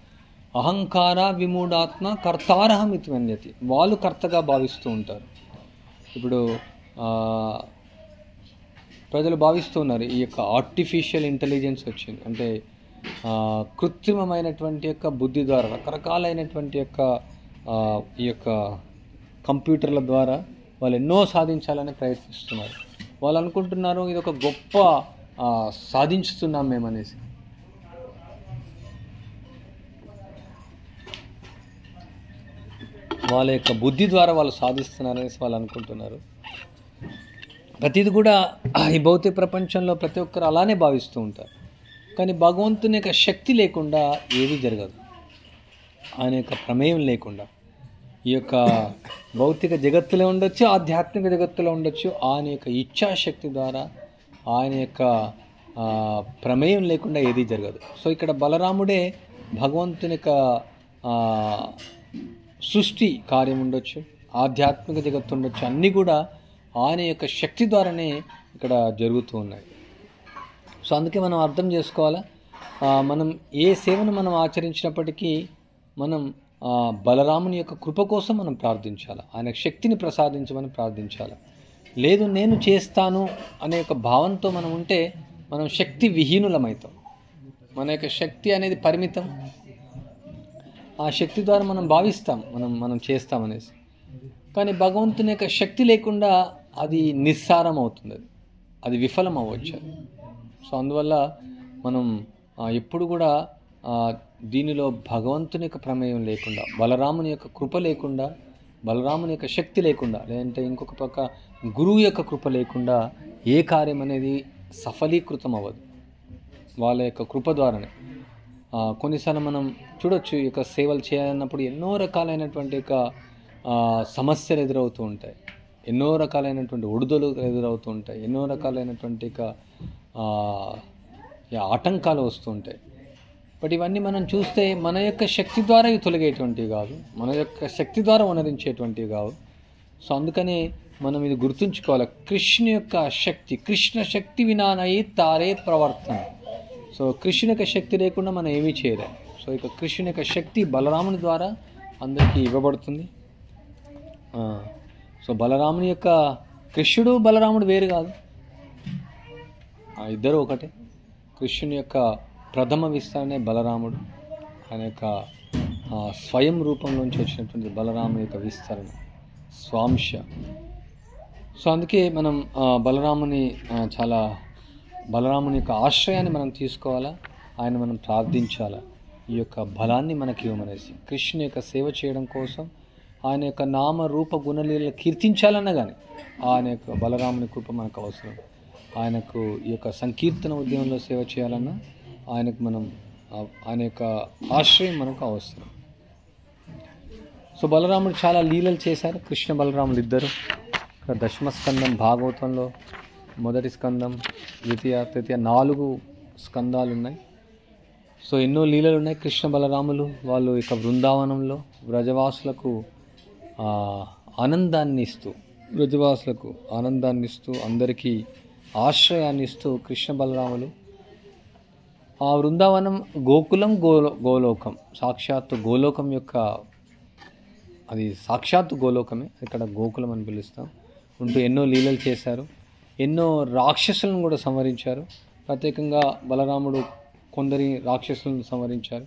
అహంకార విమూఢాత్మ కర్తారహం ఇది మన్యతి, వాళ్ళు కర్తగా భావిస్తూ ఉంటారు. ఇప్పుడు ప్రజలు భావిస్తూ ఉన్నారు ఈ యొక్క ఆర్టిఫిషియల్ ఇంటెలిజెన్స్ వచ్చింది అంటే కృత్రిమమైనటువంటి యొక్క బుద్ధి ద్వారా రకరకాలైనటువంటి యొక్క ఈ యొక్క కంప్యూటర్ల ద్వారా వాళ్ళు ఎన్నో సాధించాలని ప్రయత్నిస్తున్నారు. వాళ్ళు అనుకుంటున్నారు ఇది ఒక గొప్ప సాధించుతున్నాం మేమనేసి. వాళ్ళ యొక్క బుద్ధి ద్వారా వాళ్ళు సాధిస్తున్నారనేసి వాళ్ళు అనుకుంటున్నారు. ప్రతిది కూడా ఈ భౌతిక ప్రపంచంలో ప్రతి ఒక్కరు అలానే భావిస్తూ ఉంటారు. కానీ భగవంతుని యొక్క శక్తి లేకుండా ఏది జరగదు. ఆయన యొక్క ప్రమేయం లేకుండా ఈ యొక్క భౌతిక జగత్తులో ఉండొచ్చు, ఆధ్యాత్మిక జగత్తులో ఉండొచ్చు, ఆయన యొక్క ఇచ్ఛాశక్తి ద్వారా ఆయన యొక్క ప్రమేయం లేకుండా ఏదీ జరగదు. సో ఇక్కడ బలరాముడే భగవంతుని యొక్క సృష్టి కార్యం ఉండొచ్చు, ఆధ్యాత్మిక జగత్తు ఉండొచ్చు, అన్నీ కూడా ఆయన యొక్క శక్తి ద్వారానే ఇక్కడ జరుగుతూ ఉన్నాయి. సో అందుకే మనం అర్థం చేసుకోవాలా, మనం ఏ సేవను మనం ఆచరించినప్పటికీ మనం బలరాముని యొక్క కృప కోసం మనం ప్రార్థించాలి, ఆయన శక్తిని ప్రసాదించమని ప్రార్థించాలి. లేదు నేను చేస్తాను అనే ఒక భావంతో మనం ఉంటే మనం శక్తి విహీనులమవుతాం. మన యొక్క శక్తి అనేది పరిమితం. ఆ శక్తి ద్వారా మనం భావిస్తాం మనం చేస్తామనేసి. కానీ భగవంతుని యొక్క శక్తి లేకుండా అది నిస్సారం అవుతుంది, అది విఫలం అవ్వచ్చు. సో అందువల్ల మనం ఎప్పుడు కూడా దీనిలో భగవంతుని యొక్క ప్రమేయం లేకుండా, బలరాముని యొక్క కృప లేకుండా, బలరాముని యొక్క శక్తి లేకుండా, లేదంటే ఇంకొక పక్క గురువు యొక్క కృప లేకుండా ఏ కార్యం అనేది సఫలీకృతం అవ్వదు. వాళ్ళ యొక్క కృప ద్వారానే. కొన్నిసార్లు మనం చూడొచ్చు, ఈ యొక్క సేవలు చేయాలన్నప్పుడు ఎన్నో రకాలైనటువంటి యొక్క సమస్యలు ఎదురవుతూ ఉంటాయి, ఎన్నో రకాలైనటువంటి ఒడుదలు ఎదురవుతూ ఉంటాయి, ఎన్నో రకాలైనటువంటి ఆటంకాలు వస్తూ ఉంటాయి. బట్ ఇవన్నీ మనం చూస్తే మన యొక్క శక్తి ద్వారా ఇవి తొలగేటువంటివి కాదు, మన యొక్క శక్తి ద్వారా వనరించేటువంటివి కావు. సో అందుకనే మనం ఇది గుర్తుంచుకోవాలి. కృష్ణ యొక్క శక్తి, కృష్ణ శక్తి వినానయి తారే ప్రవర్తన. సో కృష్ణ యొక్క శక్తి లేకుండా మనం ఏమీ చేయలేం. సో ఇక కృష్ణ యొక్క శక్తి బలరాముని ద్వారా అందరికీ ఇవ్వబడుతుంది. సో బలరాముని యొక్క, కృష్ణుడు బలరాముడు వేరు కాదు, ఇద్దరు ఒకటే. కృష్ణుని యొక్క ప్రథమ విస్తరణే బలరాముడు, ఆయన యొక్క స్వయం రూపంలోంచి వచ్చినటువంటి బలరాముని యొక్క విస్తరణ, స్వాంశ. సో అందుకే మనం బలరాముని యొక్క ఆశ్రయాన్ని మనం తీసుకోవాలా, ఆయన మనం ప్రార్థించాలా, ఈ యొక్క బలాన్ని మనకి ఇవ్వమనేసి. కృష్ణ యొక్క సేవ చేయడం కోసం, ఆయన యొక్క నామ రూప గుణలీల కీర్తించాలన్నా కానీ ఆయన యొక్క బలరాముని కృప మనకు అవసరం. ఆయనకు ఈ యొక్క సంకీర్తన ఉద్యమంలో సేవ చేయాలన్నా ఆయన యొక్క ఆశ్రయం మనకు అవసరం. సో బలరాముడు చాలా లీలలు చేశారు, కృష్ణ బలరాములు ఇద్దరు. ఇక్కడ దశమ స్కందం భాగవతంలో మొదటి స్కందం, ద్వితీయ, తృతీయ 4 స్కందాలు ఉన్నాయి. సో ఎన్నో లీలలు ఉన్నాయి. కృష్ణ బలరాములు వాళ్ళు ఇక బృందావనంలో వ్రజవాసులకు ఆనందాన్ని ఇస్తూ అందరికీ ఆశ్రయాన్ని ఇస్తూ కృష్ణ బలరాములు ఆ బృందావనం గోకులం, గోలోకం, సాక్షాత్తు గోలోకం యొక్క, అది సాక్షాత్తు గోలోకమే, ఇక్కడ గోకులం అని పిలుస్తాం, ఉంటూ ఎన్నో లీలలు చేశారు. ఎన్నో రాక్షసులను కూడా సంహరించారు. ప్రత్యేకంగా బలరాముడు కొందరి రాక్షసులను సంహరించారు.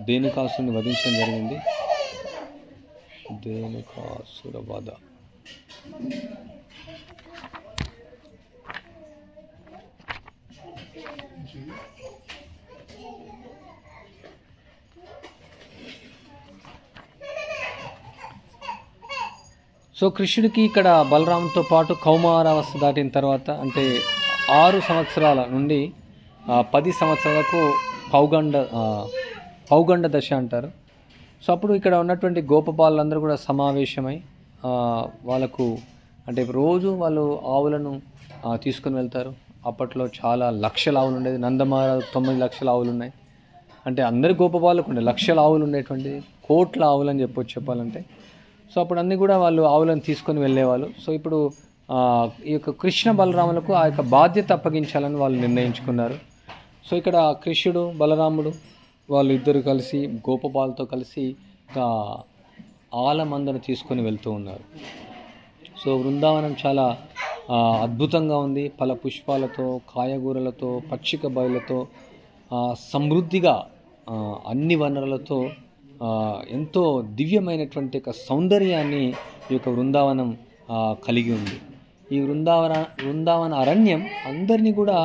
ధేనుకాసుని వధించడం జరిగింది. ధేనుకాసుర వధ. సో కృష్ణుడికి ఇక్కడ బలరాముతో పాటు కౌమారావస్థ దాటిన తర్వాత, అంటే 6 సంవత్సరాల నుండి 10 సంవత్సరాలకు పౌగండ దశ అంటారు. సో అప్పుడు ఇక్కడ ఉన్నటువంటి గోపబాలందరూ కూడా సమావేశమై వాళ్ళకు, అంటే రోజు వాళ్ళు ఆవులను తీసుకుని వెళ్తారు. అప్పట్లో చాలా లక్షల ఆవులు ఉండేది. నందమార 9 లక్షల ఆవులు ఉన్నాయి. అంటే అందరి గోపబాలకు ఉండే లక్షల ఆవులు ఉండేటువంటి, కోట్ల ఆవులు అని చెప్పాలంటే. సో అప్పుడు అన్నీ కూడా వాళ్ళు ఆవులను తీసుకొని వెళ్ళేవాళ్ళు. సో ఇప్పుడు ఈ యొక్క కృష్ణ బలరాములకు ఆ యొక్క బాధ్యత అప్పగించాలని వాళ్ళు నిర్ణయించుకున్నారు. సో ఇక్కడ కృష్ణుడు బలరాముడు వాళ్ళు ఇద్దరు కలిసి గోపబాలతో కలిసి ఒక ఆలమందను తీసుకొని వెళ్తూ ఉన్నారు. సో బృందావనం చాలా అద్భుతంగా ఉంది. ఫల పుష్పాలతో, కాయగూరలతో, పచ్చిక బయలతో, సమృద్ధిగా అన్ని వనరులతో ఎంతో దివ్యమైనటువంటి ఒక సౌందర్యాన్ని ఈ యొక్క బృందావనం కలిగి ఉంది. ఈ బృందావన అరణ్యం అందరినీ కూడా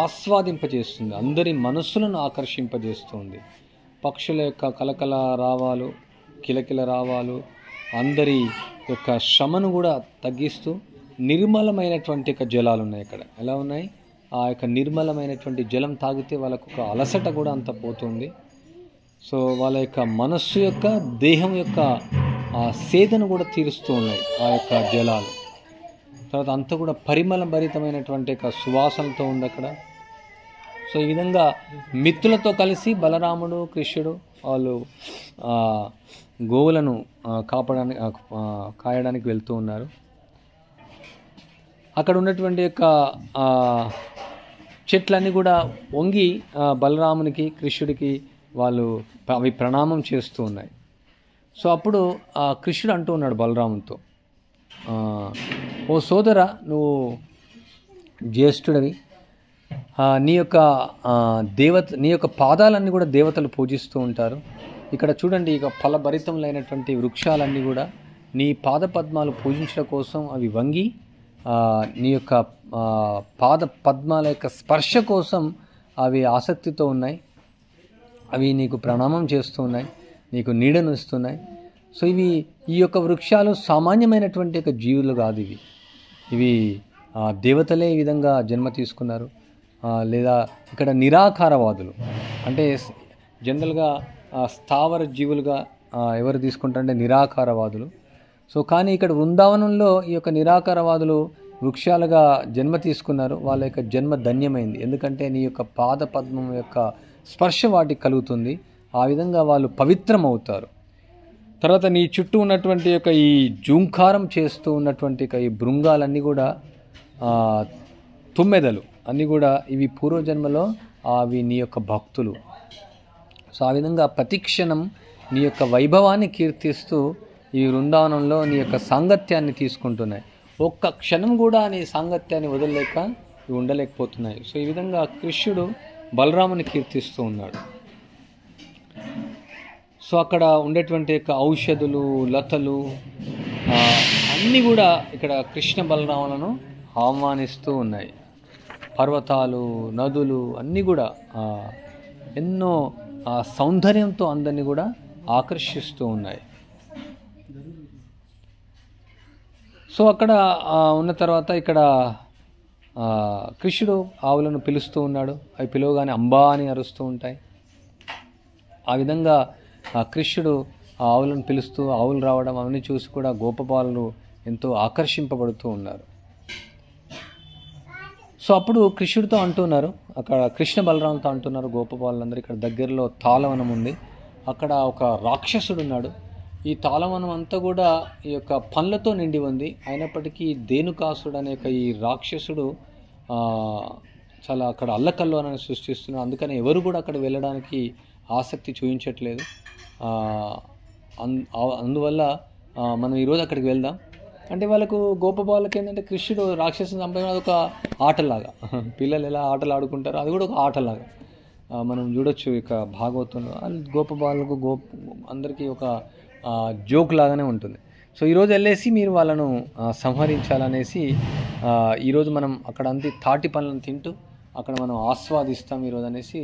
ఆస్వాదింపజేస్తుంది, అందరి మనస్సులను ఆకర్షింపజేస్తుంది. పక్షుల యొక్క కలకల రావాలు, కిలకిల రావాలు అందరి యొక్క శ్రమను కూడా తగ్గిస్తూ నిర్మలమైనటువంటి యొక్క జలాలు ఉన్నాయి ఇక్కడ. ఎలా ఉన్నాయి? ఆ యొక్క నిర్మలమైనటువంటి జలం తాగితే వాళ్ళకు ఒక అలసట కూడా అంత పోతుంది. సో వాళ్ళ యొక్క మనస్సు యొక్క దేహం యొక్క ఆ సేదను కూడా తీరుస్తూ ఉన్నాయి ఆ యొక్క జలాలు. తర్వాత అంతా కూడా పరిమళ భరితమైనటువంటి యొక్క సువాసనతో ఉంది అక్కడ. సో ఈ విధంగా మిత్రులతో కలిసి బలరాముడు కృష్ణుడు వాళ్ళు గోవులను కాయడానికి వెళ్తూ ఉన్నారు. అక్కడ ఉన్నటువంటి యొక్క చెట్లన్నీ కూడా వంగి బలరామునికి కృష్ణుడికి వాళ్ళు అవి ప్రణామం చేస్తూ ఉన్నాయి. సో అప్పుడు కృష్ణుడు అంటూ ఉన్నాడు బలరాముతో, ఓ సోదర, నువ్వు జ్యేష్ఠుడివి, నీ యొక్క పాదాలన్నీ కూడా దేవతలు పూజిస్తూ ఉంటారు. ఇక్కడ చూడండి, ఇక ఫలభరితములైనటువంటి వృక్షాలన్నీ కూడా నీ పాద పద్మాలు పూజించడం కోసం అవి వంగి నీ యొక్క పాద పద్మాల యొక్క స్పర్శ కోసం అవి ఆసక్తితో ఉన్నాయి. అవి నీకు ప్రణామం చేస్తూ ఉన్నాయి, నీకు నీడను ఇస్తున్నాయి. సో ఈ యొక్క వృక్షాలు సామాన్యమైనటువంటి యొక్క జీవులు కాదు. ఇవి దేవతలే ఈ విధంగా జన్మ తీసుకున్నారు. లేదా ఇక్కడ నిరాకారవాదులు అంటే జనరల్గా స్థావర జీవులుగా ఎవరు తీసుకుంటారంటే నిరాకారవాదులు. సో కానీ ఇక్కడ వృందావనంలో ఈ యొక్క నిరాకారవాదులు వృక్షాలుగా జన్మ తీసుకున్నారు. వాళ్ళ యొక్క జన్మ ధన్యమైంది. ఎందుకంటే నీ యొక్క పాద పద్మం యొక్క స్పర్శ వాటికి కలుగుతుంది. ఆ విధంగా వాళ్ళు పవిత్రమవుతారు. తర్వాత నీ చుట్టూ ఉన్నటువంటి యొక్క ఈ జూంకారం చేస్తూ ఉన్నటువంటి ఈ భృంగాలన్నీ కూడా తుమ్మెదలు అన్నీ కూడా ఇవి పూర్వజన్మలో అవి నీ యొక్క భక్తులు. సో ఆ విధంగా ప్రతిక్షణం నీ యొక్క వైభవాన్ని కీర్తిస్తూ ఈ వృందావనంలో నీ యొక్క సాంగత్యాన్ని తీసుకుంటున్నాయి. ఒక్క క్షణం కూడా నీ సాంగత్యాన్ని వదలలేక ఇవి ఉండలేకపోతున్నాయి. సో ఈ విధంగా కృష్ణుడు బలరాముని కీర్తిస్తూ ఉన్నాడు. సో అక్కడ ఉండేటువంటి యొక్క ఔషధులు, లతలు అన్నీ కూడా ఇక్కడ కృష్ణ బలరాములను ఆహ్వానిస్తూ ఉన్నాయి. పర్వతాలు, నదులు అన్నీ కూడా ఎన్నో సౌందర్యంతో అందరినీ కూడా ఆకర్షిస్తూ ఉన్నాయి. సో అక్కడ ఉన్న తర్వాత ఇక్కడ కృష్ణుడు ఆవులను పిలుస్తూ ఉన్నాడు. అవి పిలవగానే అంబా అని అరుస్తూ ఉంటాయి. ఆ విధంగా కృష్ణుడు ఆవులను పిలుస్తూ ఆవులు రావడం అవన్నీ చూసి కూడా గోపబాలులు ఎంతో ఆకర్షింపబడుతూ ఉన్నారు. సో అప్పుడు కృష్ణుడితో అంటున్నారు, అక్కడ కృష్ణ బలరాములతో అంటున్నారు గోపబాలులందరూ, ఇక్కడ దగ్గరలో తాళవనం ఉంది, అక్కడ ఒక రాక్షసుడు ఉన్నాడు. ఈ తాళవనం అంతా కూడా ఈ యొక్క పండ్లతో నిండి ఉంది. అయినప్పటికీ ధేనుకాసుడు అనే ఈ రాక్షసుడు చాలా అక్కడ అల్లకల్లోనాన్ని సృష్టిస్తున్నాడు. అందుకని ఎవరు కూడా అక్కడ వెళ్ళడానికి ఆసక్తి చూపించట్లేదు. అందువల్ల మనం ఈరోజు అక్కడికి వెళ్దాం అంటే వాళ్ళకు గోపబాలకి ఏంటంటే కృష్ణుడు రాక్షసుని చంపడం అదొక ఆటలాగా, పిల్లలు ఎలా ఆటలు ఆడుకుంటారో అది కూడా ఒక ఆటలాగా మనం చూడొచ్చు. ఇక భాగవతంలో గోపబాలకు అందరికీ ఒక జోక్ లాగానే ఉంటుంది. సో ఈరోజు వెళ్ళేసి మీరు వాళ్ళను సంహరించాలనేసి ఈరోజు మనం అక్కడ అంతే తాటి పనులను తింటూ అక్కడ మనం ఆస్వాదిస్తాం ఈరోజు అనేసి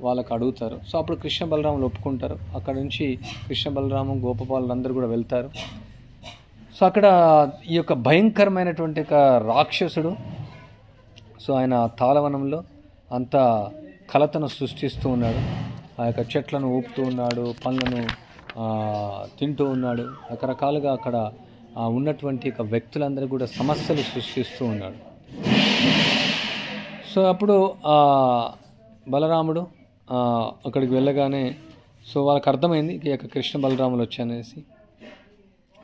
వాళ్ళకు అడుగుతారు. సో అప్పుడు కృష్ణ బలరాములు ఒప్పుకుంటారు. అక్కడ నుంచి కృష్ణ బలరాము గోపబాలు అందరూ కూడా వెళ్తారు. సో అక్కడ ఈ యొక్క భయంకరమైనటువంటి ఒక రాక్షసుడు సో ఆయన తాళవనంలో అంత కలతను సృష్టిస్తూ ఉన్నాడు. ఆ యొక్క చెట్లను ఊపుతూ ఉన్నాడు, పండ్లను తింటూ ఉన్నాడు. రకరకాలుగా అక్కడ ఉన్నటువంటి ఒక వ్యక్తులందరూ కూడా సమస్యలు సృష్టిస్తూ ఉన్నాడు. సో అప్పుడు బలరాముడు అక్కడికి వెళ్ళగానే సో వాళ్ళకి అర్థమైంది ఈ యొక్క కృష్ణ బలరాములు వచ్చానేసి.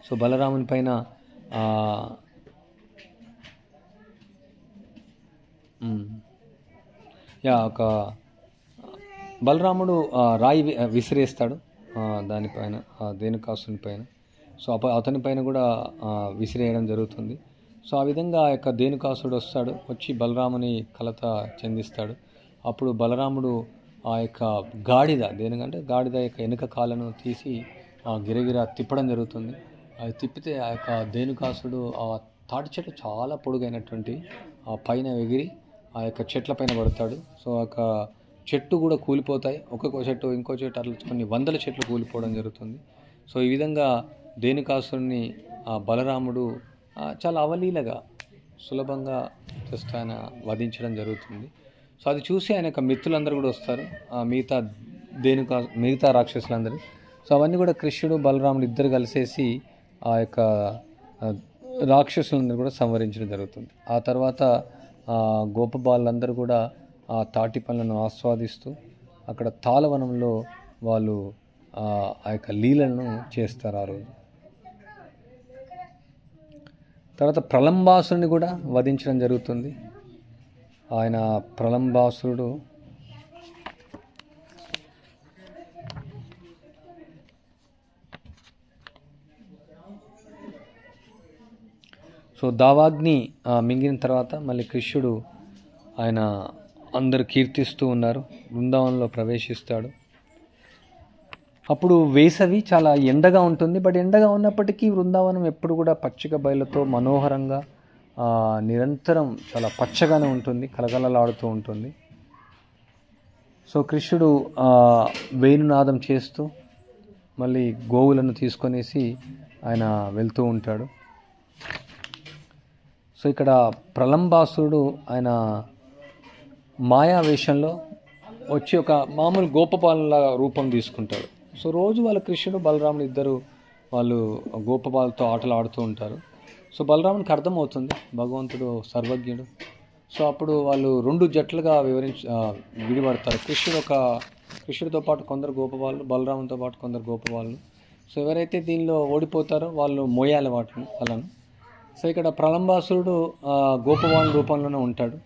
సో బలరాముని పైన ఒక బలరాముడు రాయి విసిరేస్తాడు దానిపైన, ధేనుకాసుని పైన. సో అతని పైన కూడా విసిరేయడం జరుగుతుంది. సో ఆ విధంగా ఆ యొక్క ధేనుకాసుడు వస్తాడు, వచ్చి బలరాముని కలత చెందిస్తాడు. అప్పుడు బలరాముడు ఆ యొక్క దేనికంటే గాడిద యొక్క వెనుక కాళ్ళను తీసి గిరగిర తిప్పడం జరుగుతుంది. అది తిప్పితే ఆ యొక్క ధేనుకాసుడు ఆ తాటి చెట్లు చాలా పొడుగైనటువంటి ఆ పైన ఎగిరి ఆ యొక్క చెట్ల పైన పడతాడు. సో ఆ యొక్క చెట్టు కూడా కూలిపోతాయి. ఒక్కొక్క చెట్టు ఇంకో చెట్టు అట్లా కొన్ని వందల చెట్లు కూలిపోవడం జరుగుతుంది. సో ఈ విధంగా ధేనుకాసురుని బలరాముడు చాలా అవలీలగా సులభంగా జస్ట్ ఆయన వధించడం జరుగుతుంది. సో అది చూసి ఆయన యొక్క మిత్రులందరూ కూడా వస్తారు, మిగతా రాక్షసులందరూ. సో అవన్నీ కూడా కృష్ణుడు బలరాముడు ఇద్దరు కలిసేసి ఆ యొక్క రాక్షసులందరూ కూడా సంహరించడం జరుగుతుంది. ఆ తర్వాత గోపబాలందరూ కూడా ఆ తాటి పనులను ఆస్వాదిస్తూ అక్కడ తాళవనంలో వాళ్ళు ఆ యొక్క లీలను చేస్తారు ఆ రోజు. తర్వాత ప్రలంబాసురుని కూడా వధించడం జరుగుతుంది. ఆయన ప్రలంబాసురుడు సో దావాగ్ని మింగిన తర్వాత మళ్ళీ కృష్ణుడు ఆయన అందరు కీర్తిస్తూ ఉన్నారు, బృందావనంలో ప్రవేశిస్తాడు. అప్పుడు వేసవి చాలా ఎండగా ఉంటుంది. బట్ ఎండగా ఉన్నప్పటికీ బృందావనం ఎప్పుడు కూడా పచ్చిక బయలతో మనోహరంగా నిరంతరం చాలా పచ్చగానే ఉంటుంది, కలకలలాడుతూ ఉంటుంది. సో కృష్ణుడు వేణునాదం చేస్తూ మళ్ళీ గోవులను తీసుకొనేసి ఆయన వెళ్తూ ఉంటాడు. సో ఇక్కడ ప్రలంబాసురుడు ఆయన మాయావేషంలో వచ్చి ఒక మామూలు గోపబాలుల రూపం తీసుకుంటాడు. సో రోజు వాళ్ళ కృష్ణుడు బలరాముడు ఇద్దరు వాళ్ళు గోపబాలతో ఆటలు ఆడుతూ ఉంటారు. సో బలరామునికి అర్థమవుతుంది భగవంతుడు సర్వజ్ఞుడు. సో అప్పుడు వాళ్ళు రెండు జట్లుగా విడిపడతారు. కృష్ణుడితో పాటు కొందరు గోపబాలు, బలరాముతో పాటు కొందరు గోపబాలు. సో ఎవరైతే దీనిలో ఓడిపోతారో వాళ్ళు మోయాలి వాళ్ళను. సో ఇక్కడ ప్రలంబాసురుడు గోపబాలు రూపంలోనే ఉంటాడు.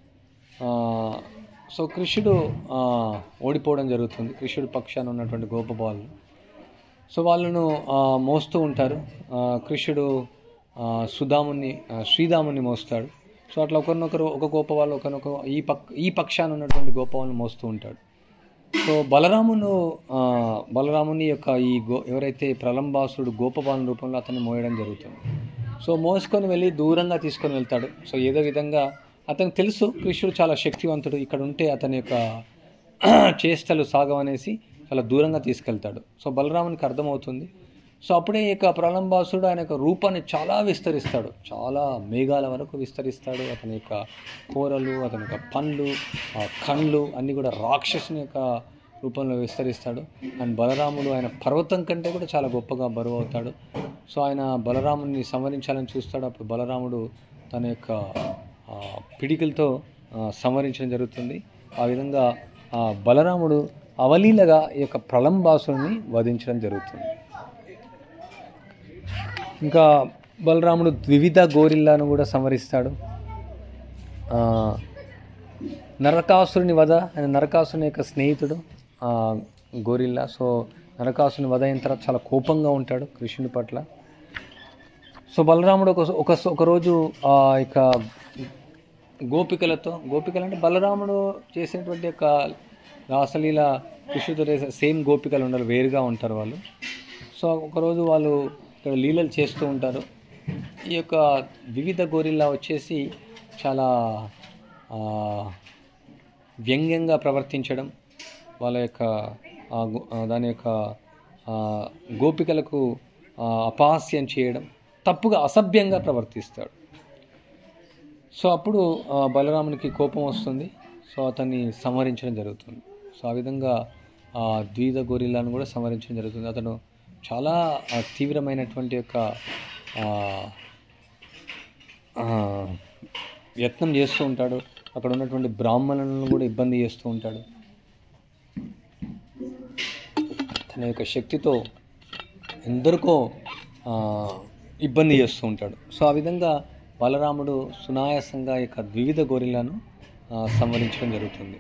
సో కృష్ణుడు ఓడిపోవడం జరుగుతుంది. కృష్ణుడి పక్షాన ఉన్నటువంటి గోపబాలు సో వాళ్ళను మోస్తూ ఉంటారు. కృష్ణుడు శ్రీరాముని మోస్తాడు. సో అట్లా ఒకరినొకరు ఒక గోపబాలు ఒకరినొకరు ఈ పక్షాన ఉన్నటువంటి గోపబాలను మోస్తూ ఉంటాడు. సో బలరాముని యొక్క ఎవరైతే ప్రలంబాసురుడు గోపబాలు రూపంలో అతన్ని మోయడం జరుగుతుంది. సో మోసుకొని వెళ్ళి దూరంగా తీసుకొని వెళ్తాడు. సో ఏదో విధంగా అతనికి తెలుసు కృష్ణుడు చాలా శక్తివంతుడు, ఇక్కడ ఉంటే అతని యొక్క చేష్టలు సాగవనేసి చాలా దూరంగా తీసుకెళ్తాడు. సో బలరామునికి అర్థమవుతుంది. సో అప్పుడే ఇక ప్రలంబాసుడు ఆయన యొక్క రూపాన్ని చాలా విస్తరిస్తాడు, చాలా మేఘాల వరకు విస్తరిస్తాడు. అతని యొక్క కూరలు, అతని యొక్క పండ్లు, కళ్ళు అన్నీ కూడా రాక్షసుని యొక్క రూపంలో విస్తరిస్తాడు. అండ్ బలరాముడు ఆయన పర్వతం కంటే కూడా చాలా గొప్పగా బరువు అవుతాడు. సో ఆయన బలరాముని సంహరించాలని చూస్తాడు. అప్పుడు బలరాముడు తన యొక్క పిడికిలతో సంహరించడం జరుగుతుంది. ఆ విధంగా బలరాముడు అవలీలగా ఈ యొక్క ప్రలంబాసురుని వధించడం జరుగుతుంది. ఇంకా బలరాముడు వివిధ గోరిల్లాను కూడా సంహరిస్తాడు. నరకాసురుని వధ, ఆయన నరకాసురుని యొక్క స్నేహితుడు గోరిల్లా. సో నరకాసురుని వధ అయిన తర్వాత చాలా కోపంగా ఉంటాడు కృష్ణుడి పట్ల. సో బలరాముడు ఒకరోజు ఇక గోపికలు అంటే బలరాముడు చేసినటువంటి యొక్క రాసలీల కృష్ణుడితో సేమ్ గోపికలు ఉండరు, వేరుగా ఉంటారు వాళ్ళు. సో ఒకరోజు వాళ్ళు ఇక్కడ లీలలు చేస్తూ ఉంటారు. ఈ యొక్క వివిధ గోరిల్లా వచ్చేసి చాలా వ్యంగ్యంగా ప్రవర్తించడం, వాళ్ళ యొక్క దాని యొక్క గోపికలకు అపహాస్యం చేయడం, తప్పుగా అసభ్యంగా ప్రవర్తిస్తాడు. సో అప్పుడు బలరామునికి కోపం వస్తుంది. సో అతన్ని సంహరించడం జరుగుతుంది. సో ఆ విధంగా ద్విధ గోరిల్లాను కూడా సంహరించడం జరుగుతుంది. అతను చాలా తీవ్రమైనటువంటి యొక్క యత్నం చేస్తూ ఉంటాడు. అక్కడ ఉన్నటువంటి బ్రాహ్మణులను కూడా ఇబ్బంది చేస్తూ ఉంటాడు. తన యొక్క శక్తితో ఎందరికో ఇబ్బంది చేస్తూ ఉంటాడు. సో ఆ విధంగా బలరాముడు సునాయాసంగా యొక్క వివిధ గోరిల్లాను సంహరించడం జరుగుతుంది.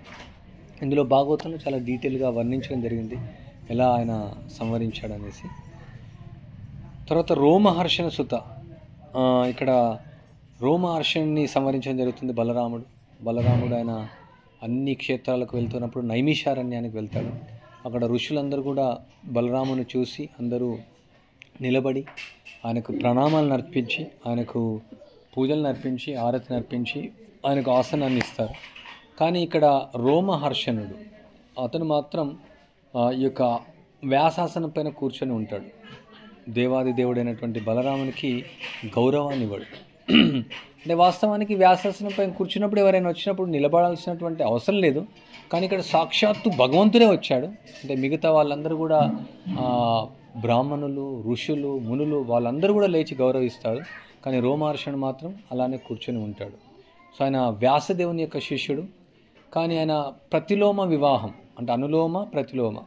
ఇందులో భాగవతంలో చాలా డీటెయిల్గా వర్ణించడం జరిగింది ఎలా ఆయన సంహరించాడు అనేసి. తర్వాత రోమహర్షణ సుత, ఇక్కడ రోమహర్షణని సంహరించడం జరుగుతుంది బలరాముడు ఆయన అన్ని క్షేత్రాలకు వెళ్తున్నప్పుడు నైమిషారణ్యానికి వెళ్తాడు. అక్కడ ఋషులందరూ కూడా బలరాముని చూసి అందరూ నిలబడి ఆయనకు ప్రణామాలను అర్పించి, ఆయనకు పూజలను అర్పించి, ఆరతిని అర్పించి ఆయనకు ఆసనాన్ని ఇస్తారు. కానీ ఇక్కడ రోమహర్షణుడు అతను మాత్రం ఈ యొక్క వ్యాసాసనం పైన కూర్చొని ఉంటాడు. దేవాది దేవుడైనటువంటి బలరామునికి గౌరవాన్ని ఇవ్వడు. అంటే వాస్తవానికి వ్యాసాసనంపై కూర్చున్నప్పుడు ఎవరైనా వచ్చినప్పుడు నిలబడాల్సినటువంటి అవసరం లేదు. కానీ ఇక్కడ సాక్షాత్తు భగవంతుడే వచ్చాడు. అంటే మిగతా వాళ్ళందరూ కూడా బ్రాహ్మణులు, ఋషులు, మునులు వాళ్ళందరూ కూడా లేచి గౌరవిస్తారు. కానీ రోమహర్షుడు మాత్రం అలానే కూర్చొని ఉంటాడు. సో ఆయన వ్యాసదేవుని యొక్క శిష్యుడు. కానీ ఆయన ప్రతిలోమ వివాహం అంటే అనులోమ ప్రతిలోమ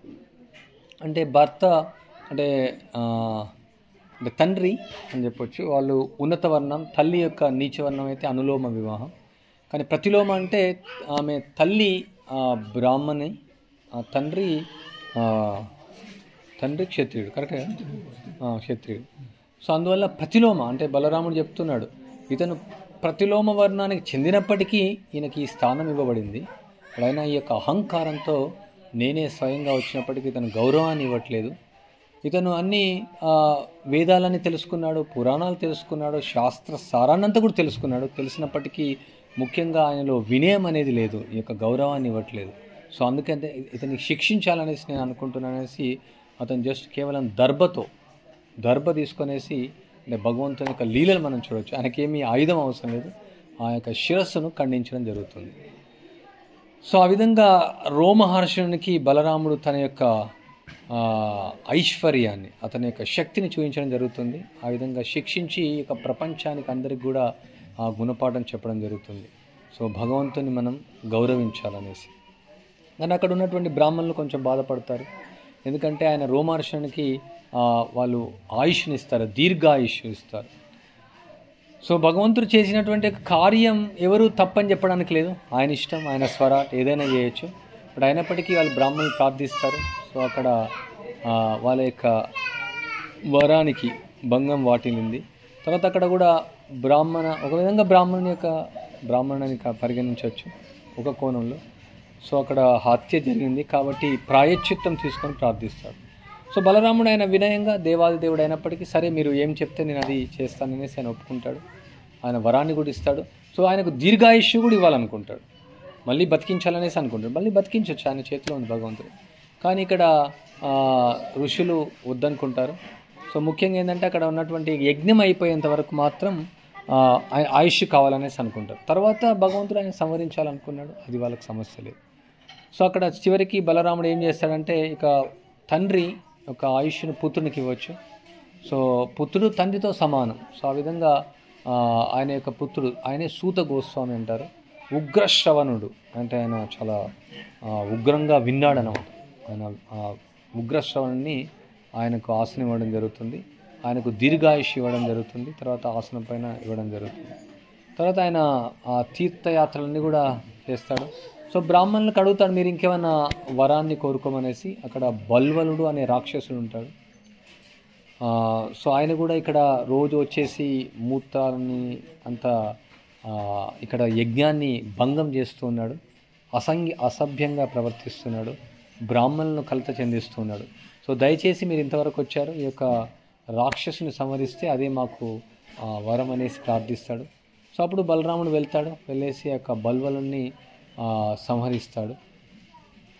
అంటే భర్త అంటే తండ్రి అని చెప్పొచ్చు. వాళ్ళు ఉన్నత వర్ణం, తల్లి యొక్క నీచ వర్ణం అయితే అనులోమ వివాహం. కానీ ప్రతిలోమ అంటే ఆమె తల్లి బ్రాహ్మణి, తండ్రి క్షత్రియుడు. కరెక్టే, క్షత్రియుడు. సో అందువల్ల ప్రతిలోమ అంటే బలరాముడు చెప్తున్నాడు, ఇతను ప్రతిలోమ వర్ణానికి చెందినప్పటికీ ఈయనకి ఈ స్థానం ఇవ్వబడింది. ఆయన ఈ యొక్క అహంకారంతో నేనే స్వయంగా వచ్చినప్పటికీ ఇతను గౌరవాన్ని ఇవ్వట్లేదు. ఇతను అన్ని వేదాలని తెలుసుకున్నాడు, పురాణాలు తెలుసుకున్నాడు, శాస్త్ర సారాన్నంతా కూడా తెలుసుకున్నాడు. తెలిసినప్పటికీ ముఖ్యంగా ఆయనలో వినయం అనేది లేదు, ఈ యొక్క గౌరవాన్ని ఇవ్వట్లేదు. సో అందుకంటే ఇతన్ని శిక్షించాలనేసి నేను అనుకుంటున్నానేసి అతను జస్ట్ కేవలం దర్భ తీసుకొనేసి అంటే భగవంతుని యొక్క లీలలు మనం చూడవచ్చు. ఆయనకేమీ ఆయుధం అవసరం లేదు, ఆ యొక్క శిరస్సును ఖండించడం జరుగుతుంది. సో ఆ విధంగా రోమహర్షునికి బలరాముడు తన యొక్క ఐశ్వర్యాన్ని, అతని యొక్క శక్తిని చూపించడం జరుగుతుంది. ఆ విధంగా శిక్షించి ఈ యొక్క ప్రపంచానికి అందరికి కూడా ఆ గుణపాఠం చెప్పడం జరుగుతుంది. సో భగవంతుని మనం గౌరవించాలనేసి. కానీ అక్కడ ఉన్నటువంటి బ్రాహ్మణులు కొంచెం బాధపడతారు. ఎందుకంటే ఆయన రోమహర్షునికి వాళ్ళు ఆయుష్ని ఇస్తారు, దీర్ఘాయుష్ ఇస్తారు. సో భగవంతుడు చేసినటువంటి కార్యం ఎవరు తప్పని చెప్పడానికి లేదు, ఆయన ఇష్టం, ఆయన స్వరాట్ ఏదైనా చేయొచ్చు. బట్ అయినప్పటికీ వాళ్ళు బ్రాహ్మణులు ప్రార్థిస్తారు. సో అక్కడ వాళ్ళ యొక్క వరానికి భంగం వాటిల్లింది. తర్వాత అక్కడ కూడా ఒక విధంగా బ్రాహ్మణుని పరిగణించవచ్చు ఒక కోణంలో. సో అక్కడ హత్య జరిగింది కాబట్టి ప్రాయశ్చిత్తం తీసుకొని ప్రార్థిస్తాడు. సో బలరాముడు ఆయన వినయంగా దేవాది దేవుడు అయినప్పటికీ సరే మీరు ఏం చెప్తే నేను అది చేస్తాననేసి ఆయన ఒప్పుకుంటాడు. ఆయన వరాన్ని కూడా ఇస్తాడు. సో ఆయనకు దీర్ఘాయుష్యు కూడా ఇవ్వాలనుకుంటాడు, మళ్ళీ బతికించాలనేసి అనుకుంటాడు. మళ్ళీ బతికించవచ్చు, ఆయన చేతిలో ఉంది భగవంతుడు. కానీ ఇక్కడ ఋషులు వద్దనుకుంటారు. సో ముఖ్యంగా ఏంటంటే అక్కడ ఉన్నటువంటి యజ్ఞం అయిపోయేంత వరకు మాత్రం ఆయుష్ కావాలనేసి అనుకుంటారు. తర్వాత భగవంతుడు ఆయన సంవరించాలనుకున్నాడు, అది వాళ్ళకి సమస్య లేదు. సో అక్కడ చివరికి బలరాముడు ఏం చేస్తాడంటే ఇక తండ్రి ఒక ఆయుష్ను పుత్రునికి ఇవ్వచ్చు. సో పుత్రుడు తండ్రితో సమానం. సో ఆ విధంగా ఆయన యొక్క పుత్రుడు ఆయనే సూత గోస్వామి అంటారు. ఉగ్రశ్రవణుడు అంటే ఆయన చాలా ఉగ్రంగా విన్నాడనమాట. ఆయన ఉగ్రశ్రవణుని ఆయనకు ఆసనం ఇవ్వడం జరుగుతుంది, ఆయనకు దీర్ఘాయుష్ ఇవ్వడం జరుగుతుంది, తర్వాత ఆసనం పైన ఇవ్వడం జరుగుతుంది. తర్వాత ఆయన ఆ తీర్థయాత్రలన్నీ కూడా చేస్తాడు. సో బ్రాహ్మణులకు అడుగుతాడు మీరు ఇంకేమైనా వరాన్ని కోరుకోమనేసి. అక్కడ బల్వలుడు అనే రాక్షసుడు ఉంటాడు. సో ఆయన కూడా ఇక్కడ రోజు వచ్చేసి మూత్రాలని అంతా ఇక్కడ యజ్ఞాన్ని భంగం చేస్తూ ఉన్నాడు, అసభ్యంగా ప్రవర్తిస్తున్నాడు, బ్రాహ్మణులను కలత చెందిస్తున్నాడు. సో దయచేసి మీరు ఇంతవరకు వచ్చారు, ఈ యొక్క రాక్షసుని సంహరిస్తే అదే మాకు వరం అనేసి ప్రార్థిస్తాడు. సో అప్పుడు బలరాముడు వెళ్ళేసి ఆ యొక్క బల్వలుని సంహరిస్తాడు.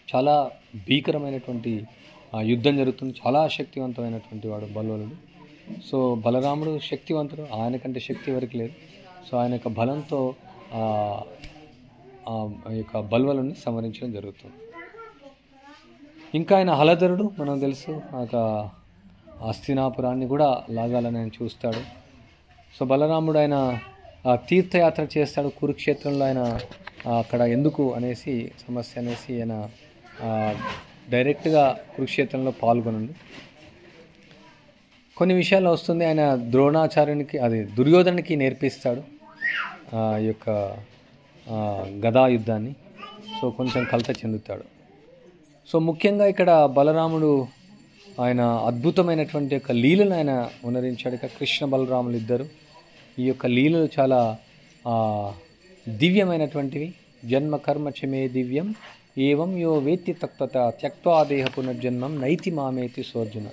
చాలా భీకరమైనటువంటి యుద్ధం జరుగుతుంది. చాలా శక్తివంతమైనటువంటి వాడు బల్వలుడు. సో బలరాముడు శక్తివంతుడు, ఆయనకంటే శక్తి ఎవరికి లేదు. సో ఆయన యొక్క బలంతో ఈ యొక్క బల్వలుని సంహరించడం జరుగుతుంది. ఇంకా ఆయన హలధరుడు, మనకు తెలుసు, హస్తినాపురాన్ని కూడా లాగాలని ఆయన చూస్తాడు. సో బలరాముడు ఆయన తీర్థయాత్ర చేస్తాడు కురుక్షేత్రంలో. ఆయన అక్కడ ఎందుకు అనేసి సమస్య అనేసి ఆయన డైరెక్ట్గా కురుక్షేత్రంలో పాల్గొనండు. కొన్ని విషయాలు వస్తుంది, ఆయన ద్రోణాచార్యునికి దుర్యోధనునికి నేర్పిస్తాడు ఈ యొక్క గదా యుద్ధాన్ని. సో కొంచెం కలత చెందుతాడు. సో ముఖ్యంగా ఇక్కడ బలరాముడు ఆయన అద్భుతమైనటువంటి యొక్క లీలను ఆయన ఉనరించాడు. ఇక కృష్ణ బలరాములు ఇద్దరు ఈ యొక్క లీలలు చాలా దివ్యమైనటువంటివి. జన్మ కర్మ చమే దివ్యం ఏవం యో వేత్తి తక్తత త్యక్త్వా దేహ పునర్జన్మం నైతి మామేతి సోర్జున.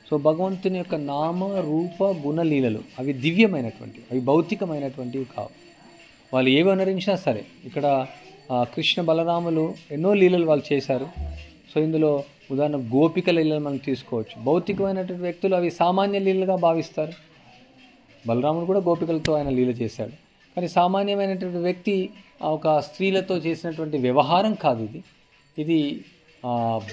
సో భగవంతుని యొక్క నామ రూప గుణ లీలలు అవి దివ్యమైనటువంటివి, అవి భౌతికమైనటువంటివి కావు. వాళ్ళు ఏవి అనురించినా సరే ఇక్కడ కృష్ణ బలరాములు ఎన్నో లీలలు వాళ్ళు చేశారు. సో ఇందులో ఉదాహరణ గోపికల లీలలు మనం తీసుకోవచ్చు. భౌతికమైనటువంటి వ్యక్తులు అవి సామాన్య లీలలుగా భావిస్తారు. బలరాముడు కూడా గోపికలతో ఆయన లీల చేశాడు. కానీ సామాన్యమైనటువంటి వ్యక్తి ఒక స్త్రీలతో చేసినటువంటి వ్యవహారం కాదు ఇది. ఇది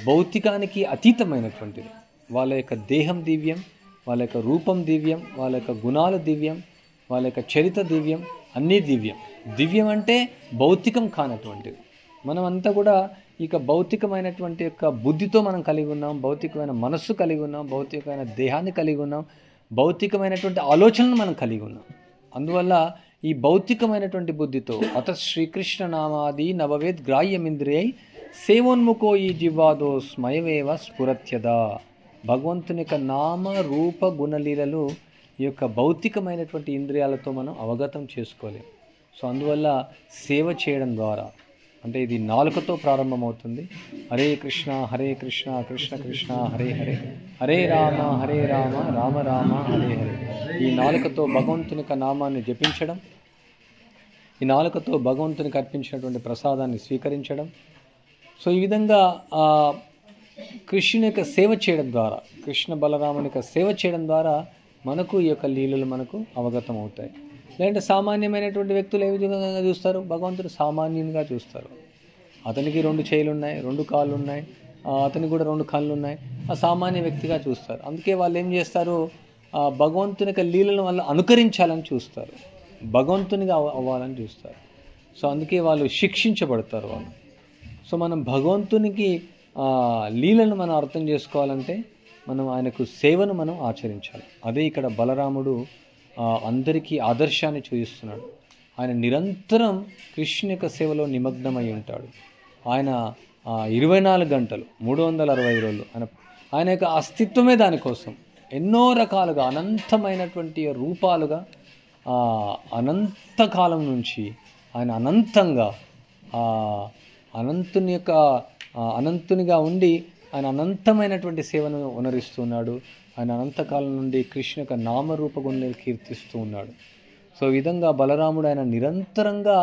భౌతికానికి అతీతమైనటువంటిది. వాళ్ళ యొక్క దేహం దివ్యం, వాళ్ళ యొక్క రూపం దివ్యం, వాళ్ళ యొక్క గుణాలు దివ్యం, వాళ్ళ యొక్క చరిత్ర దివ్యం, అన్నీ దివ్యం. దివ్యం అంటే భౌతికం కానటువంటిది. మనం అంతా కూడా ఇక భౌతికమైనటువంటి యొక్క బుద్ధితో మనం కలిగి ఉన్నాం, భౌతికమైన మనస్సు కలిగి ఉన్నాం, భౌతికమైన దేహాన్ని కలిగి ఉన్నాం, భౌతికమైనటువంటి ఆలోచనలు మనం కలిగి ఉన్నాం. అందువల్ల ఈ భౌతికమైనటువంటి బుద్ధితో అత శ్రీకృష్ణ నామాది నవవేద్ గ్రాహ్యమింద్రియై సేవోన్ముఖో ఈ జివ్వాదో స్మయమేవ స్ఫురత్యదా. భగవంతుని యొక్క నామ రూప గుణలీలలు ఈ యొక్క భౌతికమైనటువంటి ఇంద్రియాలతో మనం అవగతం చేసుకోలేం. సో అందువల్ల సేవ చేయడం ద్వారా, అంటే ఇది నాలుకతో ప్రారంభమవుతుంది. హరే కృష్ణ కృష్ణ కృష్ణ హరే హరే, హరే రామ రామ రామ హరే హరే. ఈ నాలుకతో భగవంతుని యొక్క నామాన్ని జపించడం, ఈ నాలుకతో భగవంతునికి అర్పించినటువంటి ప్రసాదాన్ని స్వీకరించడం. సో ఈ విధంగా కృష్ణుని యొక్క సేవ చేయడం ద్వారా, కృష్ణ బలరాముని యొక్క సేవ చేయడం ద్వారా మనకు ఈ యొక్క లీలలు మనకు అవగతం అవుతాయి. లేదంటే సామాన్యమైనటువంటి వ్యక్తులు ఏ విధంగా చూస్తారు? భగవంతుడు సామాన్యంగా చూస్తారు. అతనికి 2 చేతులు ఉన్నాయి, 2 కాళ్ళు ఉన్నాయి, అతనికి కూడా 2 కళ్ళు ఉన్నాయి. ఆ సామాన్య వ్యక్తిగా చూస్తారు. అందుకే వాళ్ళు ఏం చేస్తారు? భగవంతుని యొక్క లీలను వాళ్ళు అనుకరించాలని చూస్తారు, భగవంతునిగా అవ్వాలని చూస్తారు. సో అందుకే వాళ్ళు శిక్షించబడతారు వాళ్ళు. సో మనం భగవంతునికి లీలను మనం అర్థం చేసుకోవాలంటే మనం ఆయనకు సేవను మనం ఆచరించాలి. అదే ఇక్కడ బలరాముడు అందరికీ ఆదర్శాన్ని చూపిస్తున్నాడు. ఆయన నిరంతరం కృష్ణుని యొక్క సేవలో నిమగ్నమై ఉంటాడు. ఆయన 24 గంటలు 365 రోజులు ఆయన యొక్క అస్తిత్వమే దానికోసం. ఎన్నో రకాలుగా అనంతమైనటువంటి రూపాలుగా అనంతకాలం నుంచి ఆయన అనంతంగా అనంతునిగా ఉండి ఆయన అనంతమైనటువంటి సేవను ఉనరిస్తున్నాడు. ఆయన అనంతకాలం నుండి కృష్ణ యొక్క నామరూపగుణాలను కీర్తిస్తూ ఉన్నాడు. సో ఈ విధంగా బలరాముడు ఆయన నిరంతరంగా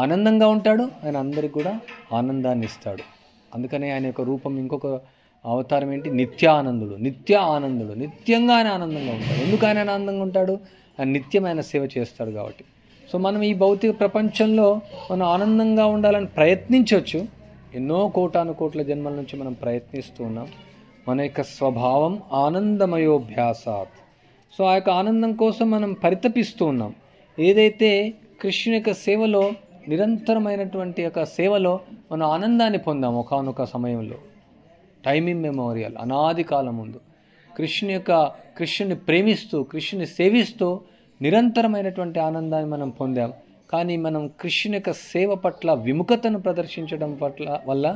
ఆనందంగా ఉంటాడు. ఆయన అందరికి కూడా ఆనందాన్ని ఇస్తాడు. అందుకనే ఆయన యొక్క రూపం ఇంకొక అవతారం ఏంటి? నిత్యానందుడు. నిత్యంగా ఆయన ఆనందంగా ఉంటాడు. ఎందుకు ఆయన ఆనందంగా ఉంటాడు? ఆయన నిత్యమైన సేవ చేస్తాడు కాబట్టి. సో మనం ఈ భౌతిక ప్రపంచంలో మనం ఆనందంగా ఉండాలని ప్రయత్నించవచ్చు. ఎన్నో కోట్ల జన్మల నుంచి మనం ప్రయత్నిస్తూ ఉన్నాం. మన యొక్క స్వభావం ఆనందమయోభ్యాసాత్. సో ఆ యొక్క ఆనందం కోసం మనం పరితపిస్తూ ఉన్నాం. ఏదైతే కృష్ణుని యొక్క సేవలో నిరంతరమైనటువంటి యొక్క సేవలో మనం ఆనందాన్ని పొందాం ఒకానొక సమయంలో, టైమ్ ఇమ్మెమోరియల్, అనాది కాలం ముందు కృష్ణుని ప్రేమిస్తూ కృష్ణుని సేవిస్తూ నిరంతరమైనటువంటి ఆనందాన్ని మనం పొందాం. కానీ మనం కృష్ణుని యొక్క సేవ పట్ల విముఖతను ప్రదర్శించడం వల్ల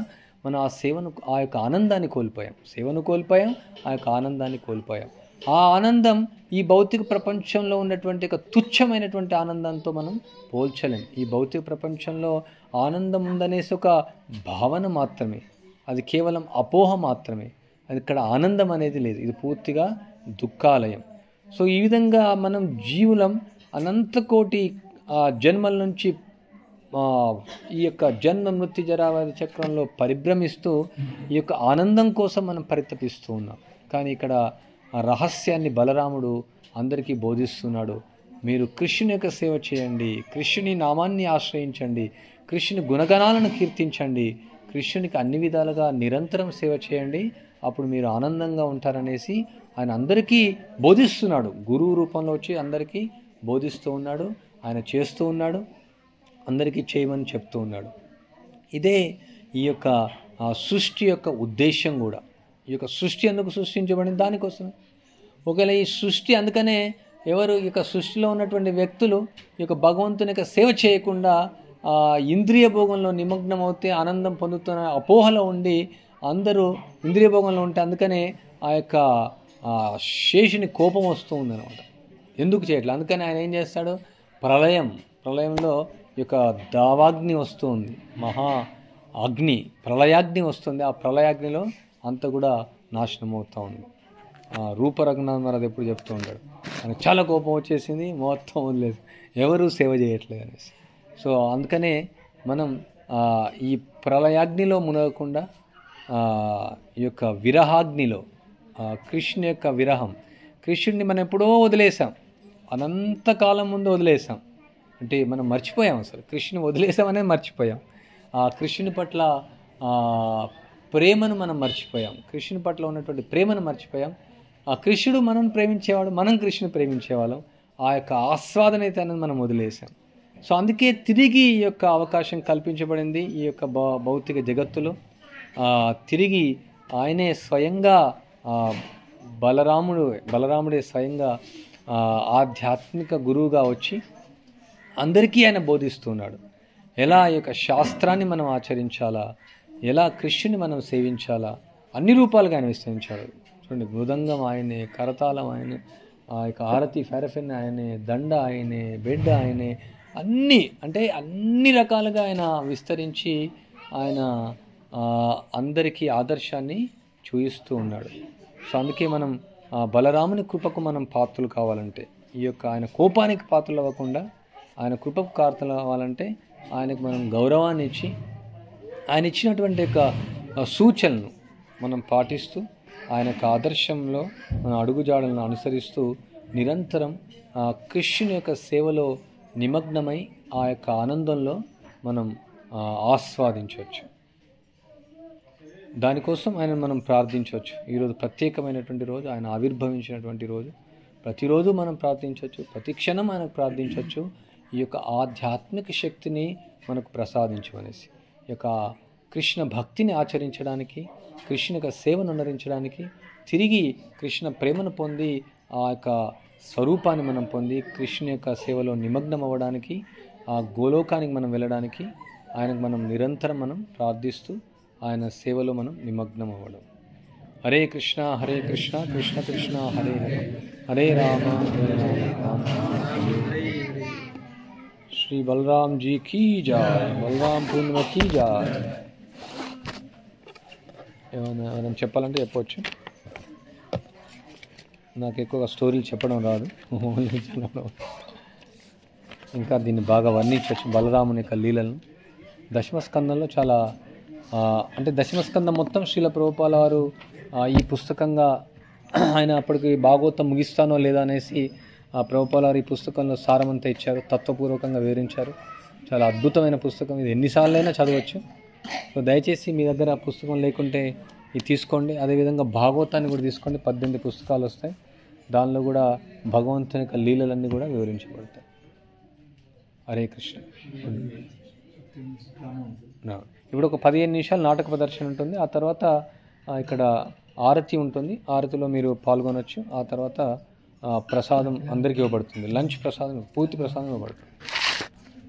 మనం ఆ యొక్క ఆనందాన్ని కోల్పోయాం. సేవను కోల్పోయాం, ఆ యొక్క ఆనందాన్ని కోల్పోయాం. ఆ ఆనందం ఈ భౌతిక ప్రపంచంలో ఉన్నటువంటి ఒక తుచ్చమైనటువంటి ఆనందంతో మనం పోల్చలేం. ఈ భౌతిక ప్రపంచంలో ఆనందం ఉందనేసి ఒక భావన మాత్రమే, అది కేవలం అపోహ మాత్రమే. అది ఇక్కడ ఆనందం అనేది లేదు. ఇది పూర్తిగా దుఃఖాలయం. సో ఈ విధంగా మనం జీవులం అనంతకోటి జన్మల నుంచి ఈ యొక్క జన్మ మృత్యు జరావాది చక్రంలో పరిభ్రమిస్తూ ఈ యొక్క ఆనందం కోసం మనం పరితపిస్తూ ఉన్నాం. కానీ ఇక్కడ ఆ రహస్యాన్ని బలరాముడు అందరికీ బోధిస్తున్నాడు. మీరు కృష్ణుని యొక్క సేవ చేయండి, కృష్ణుని నామాన్ని ఆశ్రయించండి, కృష్ణుని గుణగణాలను కీర్తించండి, కృష్ణునికి అన్ని విధాలుగా నిరంతరం సేవ చేయండి, అప్పుడు మీరు ఆనందంగా ఉంటారనేసి ఆయన అందరికీ బోధిస్తున్నాడు. గురువు రూపంలో వచ్చి అందరికీ బోధిస్తూ ఉన్నాడు. ఆయన చేస్తూ ఉన్నాడు, అందరికీ చేయమని చెప్తూ ఉన్నాడు. ఇదే ఈ యొక్క సృష్టి యొక్క ఉద్దేశం కూడా. ఈ యొక్క సృష్టి ఎందుకు సృష్టించబడింది? దానికోసమే. ఒకవేళ ఈ సృష్టి అందుకనే ఎవరు ఈ యొక్క సృష్టిలో ఉన్నటువంటి వ్యక్తులు ఈ యొక్క భగవంతుని యొక్క సేవ చేయకుండా ఇంద్రియ భోగంలో నిమగ్నం అవుతే ఆనందం పొందుతున్న అపోహలో ఉండి అందరూ ఇంద్రియ భోగంలో ఉంటే అందుకనే ఆ యొక్క శేషుని కోపం వస్తూ ఉందన్నమాట. ఎందుకు చేయట్లేదు? అందుకని ఆయన ఏం చేస్తాడు? ప్రళయంలో ఈ యొక్క దావాగ్ని వస్తూ ఉంది, మహా అగ్ని, ప్రళయాగ్ని వస్తుంది. ఆ ప్రళయాగ్నిలో అంతా కూడా నాశనం అవుతూ ఉంది. రూపరఘునాథ్ మహారాజ్ ఎప్పుడు చెప్తూ ఉంటాడు, ఆయనకు చాలా కోపం వచ్చేసింది, మొత్తం వదిలేదు, ఎవరూ సేవ చేయట్లేదు అనేసి. సో అందుకనే మనం ఈ ప్రళయాగ్నిలో మునగకుండా ఈ యొక్క విరహాగ్నిలో కృష్ణుని యొక్క విరహం, కృష్ణుడిని మనం ఎప్పుడో వదిలేసాం, అనంతకాలం ముందు వదిలేసాం. అంటే మనం మర్చిపోయాం, అసలు కృష్ణుని వదిలేసామనే మర్చిపోయాం. ఆ కృష్ణుని పట్ల ప్రేమను మనం మర్చిపోయాం, కృష్ణుని పట్ల ఉన్నటువంటి ప్రేమను మర్చిపోయాం. ఆ కృష్ణుడు మనం ప్రేమించేవాడు, మనం కృష్ణుని ప్రేమించేవాళ్ళం. ఆ యొక్క ఆస్వాదన అయితే అనేది మనం వదిలేసాం. సో అందుకే తిరిగి ఈ యొక్క అవకాశం కల్పించబడింది ఈ యొక్క భౌతిక జగత్తులో. తిరిగి ఆయనే స్వయంగా బలరాముడే స్వయంగా ఆధ్యాత్మిక గురువుగా వచ్చి అందరికీ ఆయన బోధిస్తున్నాడు. ఎలా ఈ యొక్క శాస్త్రాన్ని మనం ఆచరించాలా, ఎలా కృష్ణుని మనం సేవించాలా, అన్ని రూపాలుగా ఆయన విస్తరించాడు. చూడండి, మృదంగం ఆయనే, కరతాళం ఆయనే, ఆ యొక్క ఆరతి ఫెరఫెన్ ఆయనే, దండ ఆయనే, బెడ్ ఆయనే, అన్ని రకాలుగా ఆయన విస్తరించి ఆయన అందరికీ ఆదర్శాన్ని చూపిస్తూ ఉన్నాడు. సో అందుకే మనం బలరాముని కృపకు మనం పాత్రలు కావాలంటే, ఈ యొక్క ఆయన కోపానికి పాత్రలు అవ్వకుండా ఆయన కృపకు పాత్రలు అవ్వాలంటే ఆయనకు మనం గౌరవాన్ని ఇచ్చి ఆయన ఇచ్చినటువంటి యొక్క సూచనలను మనం పాటిస్తూ ఆయన యొక్క ఆదర్శంలో మన అడుగుజాడలను అనుసరిస్తూ నిరంతరం కృష్ణుని యొక్క సేవలో నిమగ్నమై ఆ యొక్క ఆనందంలో మనం ఆస్వాదించవచ్చు. దానికోసం ఆయన మనం ప్రార్థించవచ్చు. ఈరోజు ప్రత్యేకమైనటువంటి రోజు, ఆయన ఆవిర్భవించినటువంటి రోజు. ప్రతిరోజు మనం ప్రార్థించవచ్చు, ప్రతి క్షణం ఆయనకు ప్రార్థించవచ్చు. ఈ యొక్క ఆధ్యాత్మిక శక్తిని మనకు ప్రసాదించమనేసి, ఈ యొక్క కృష్ణ భక్తిని ఆచరించడానికి, కృష్ణ యొక్క సేవను అనుసరించడానికి, తిరిగి కృష్ణ ప్రేమను పొంది ఆ యొక్క స్వరూపాన్ని మనం పొంది కృష్ణ యొక్క సేవలో నిమగ్నం అవ్వడానికి, ఆ గోలోకానికి మనం వెళ్ళడానికి ఆయనకు మనం నిరంతరం మనం ప్రార్థిస్తూ ఆయన సేవలో మనం నిమగ్నం అవ్వడం. హరే కృష్ణ కృష్ణ కృష్ణ హరే హరే, హరే రామ హరే రామ. శ్రీ బలరామ్ జీ కీ జాయ్, బలరామ్ పూర్ణిమ కీ జాయ్. ఏమైనా చెప్పాలంటే చెప్పవచ్చు. నాకు ఎక్కువగా స్టోరీలు చెప్పడం రాదు, ఓన్లీ చెప్పడం. ఇంకా దీన్ని బాగా వర్ణించవచ్చు బలరాముని యొక్క లీలలను. దశమస్కందంలో చాలా అంటే దశమస్కందం మొత్తం శ్రీల ప్రభుపాల వారు ఈ పుస్తకంగా ఆయన అప్పటికి భాగవతం ముగిస్తానో లేదా అనేసి ప్రభుపాల వారు ఈ పుస్తకంలో సారమంతా ఇచ్చారు, తత్వపూర్వకంగా వివరించారు. చాలా అద్భుతమైన పుస్తకం ఇది, ఎన్నిసార్లైనా చదవచ్చు. సో దయచేసి మీ దగ్గర ఆ పుస్తకం లేకుంటే ఇది తీసుకోండి. అదేవిధంగా భాగవతాన్ని కూడా తీసుకోండి, 18 పుస్తకాలు వస్తాయి. దానిలో కూడా భగవంతుని యొక్క లీలలన్నీ కూడా వివరించబడతాయి. హరే కృష్ణ. ఇప్పుడు ఒక 15 నిమిషాలు నాటక ప్రదర్శన ఉంటుంది. ఆ తర్వాత ఇక్కడ ఆరతి ఉంటుంది, ఆరతిలో మీరు పాల్గొనవచ్చు. ఆ తర్వాత ప్రసాదం అందరికీ ఇవ్వబడుతుంది, లంచ్ ప్రసాదం, పూర్తి ప్రసాదం ఇవ్వబడుతుంది.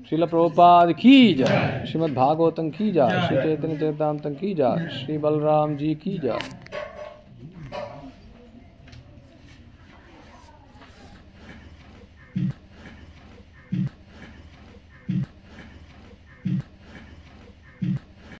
శ్రీల ప్రభుపాద की जय, श्रीमद् भागवतम की जय, श्री चैतन्य चरितामृत की जय, श्री बलराम जी की जय.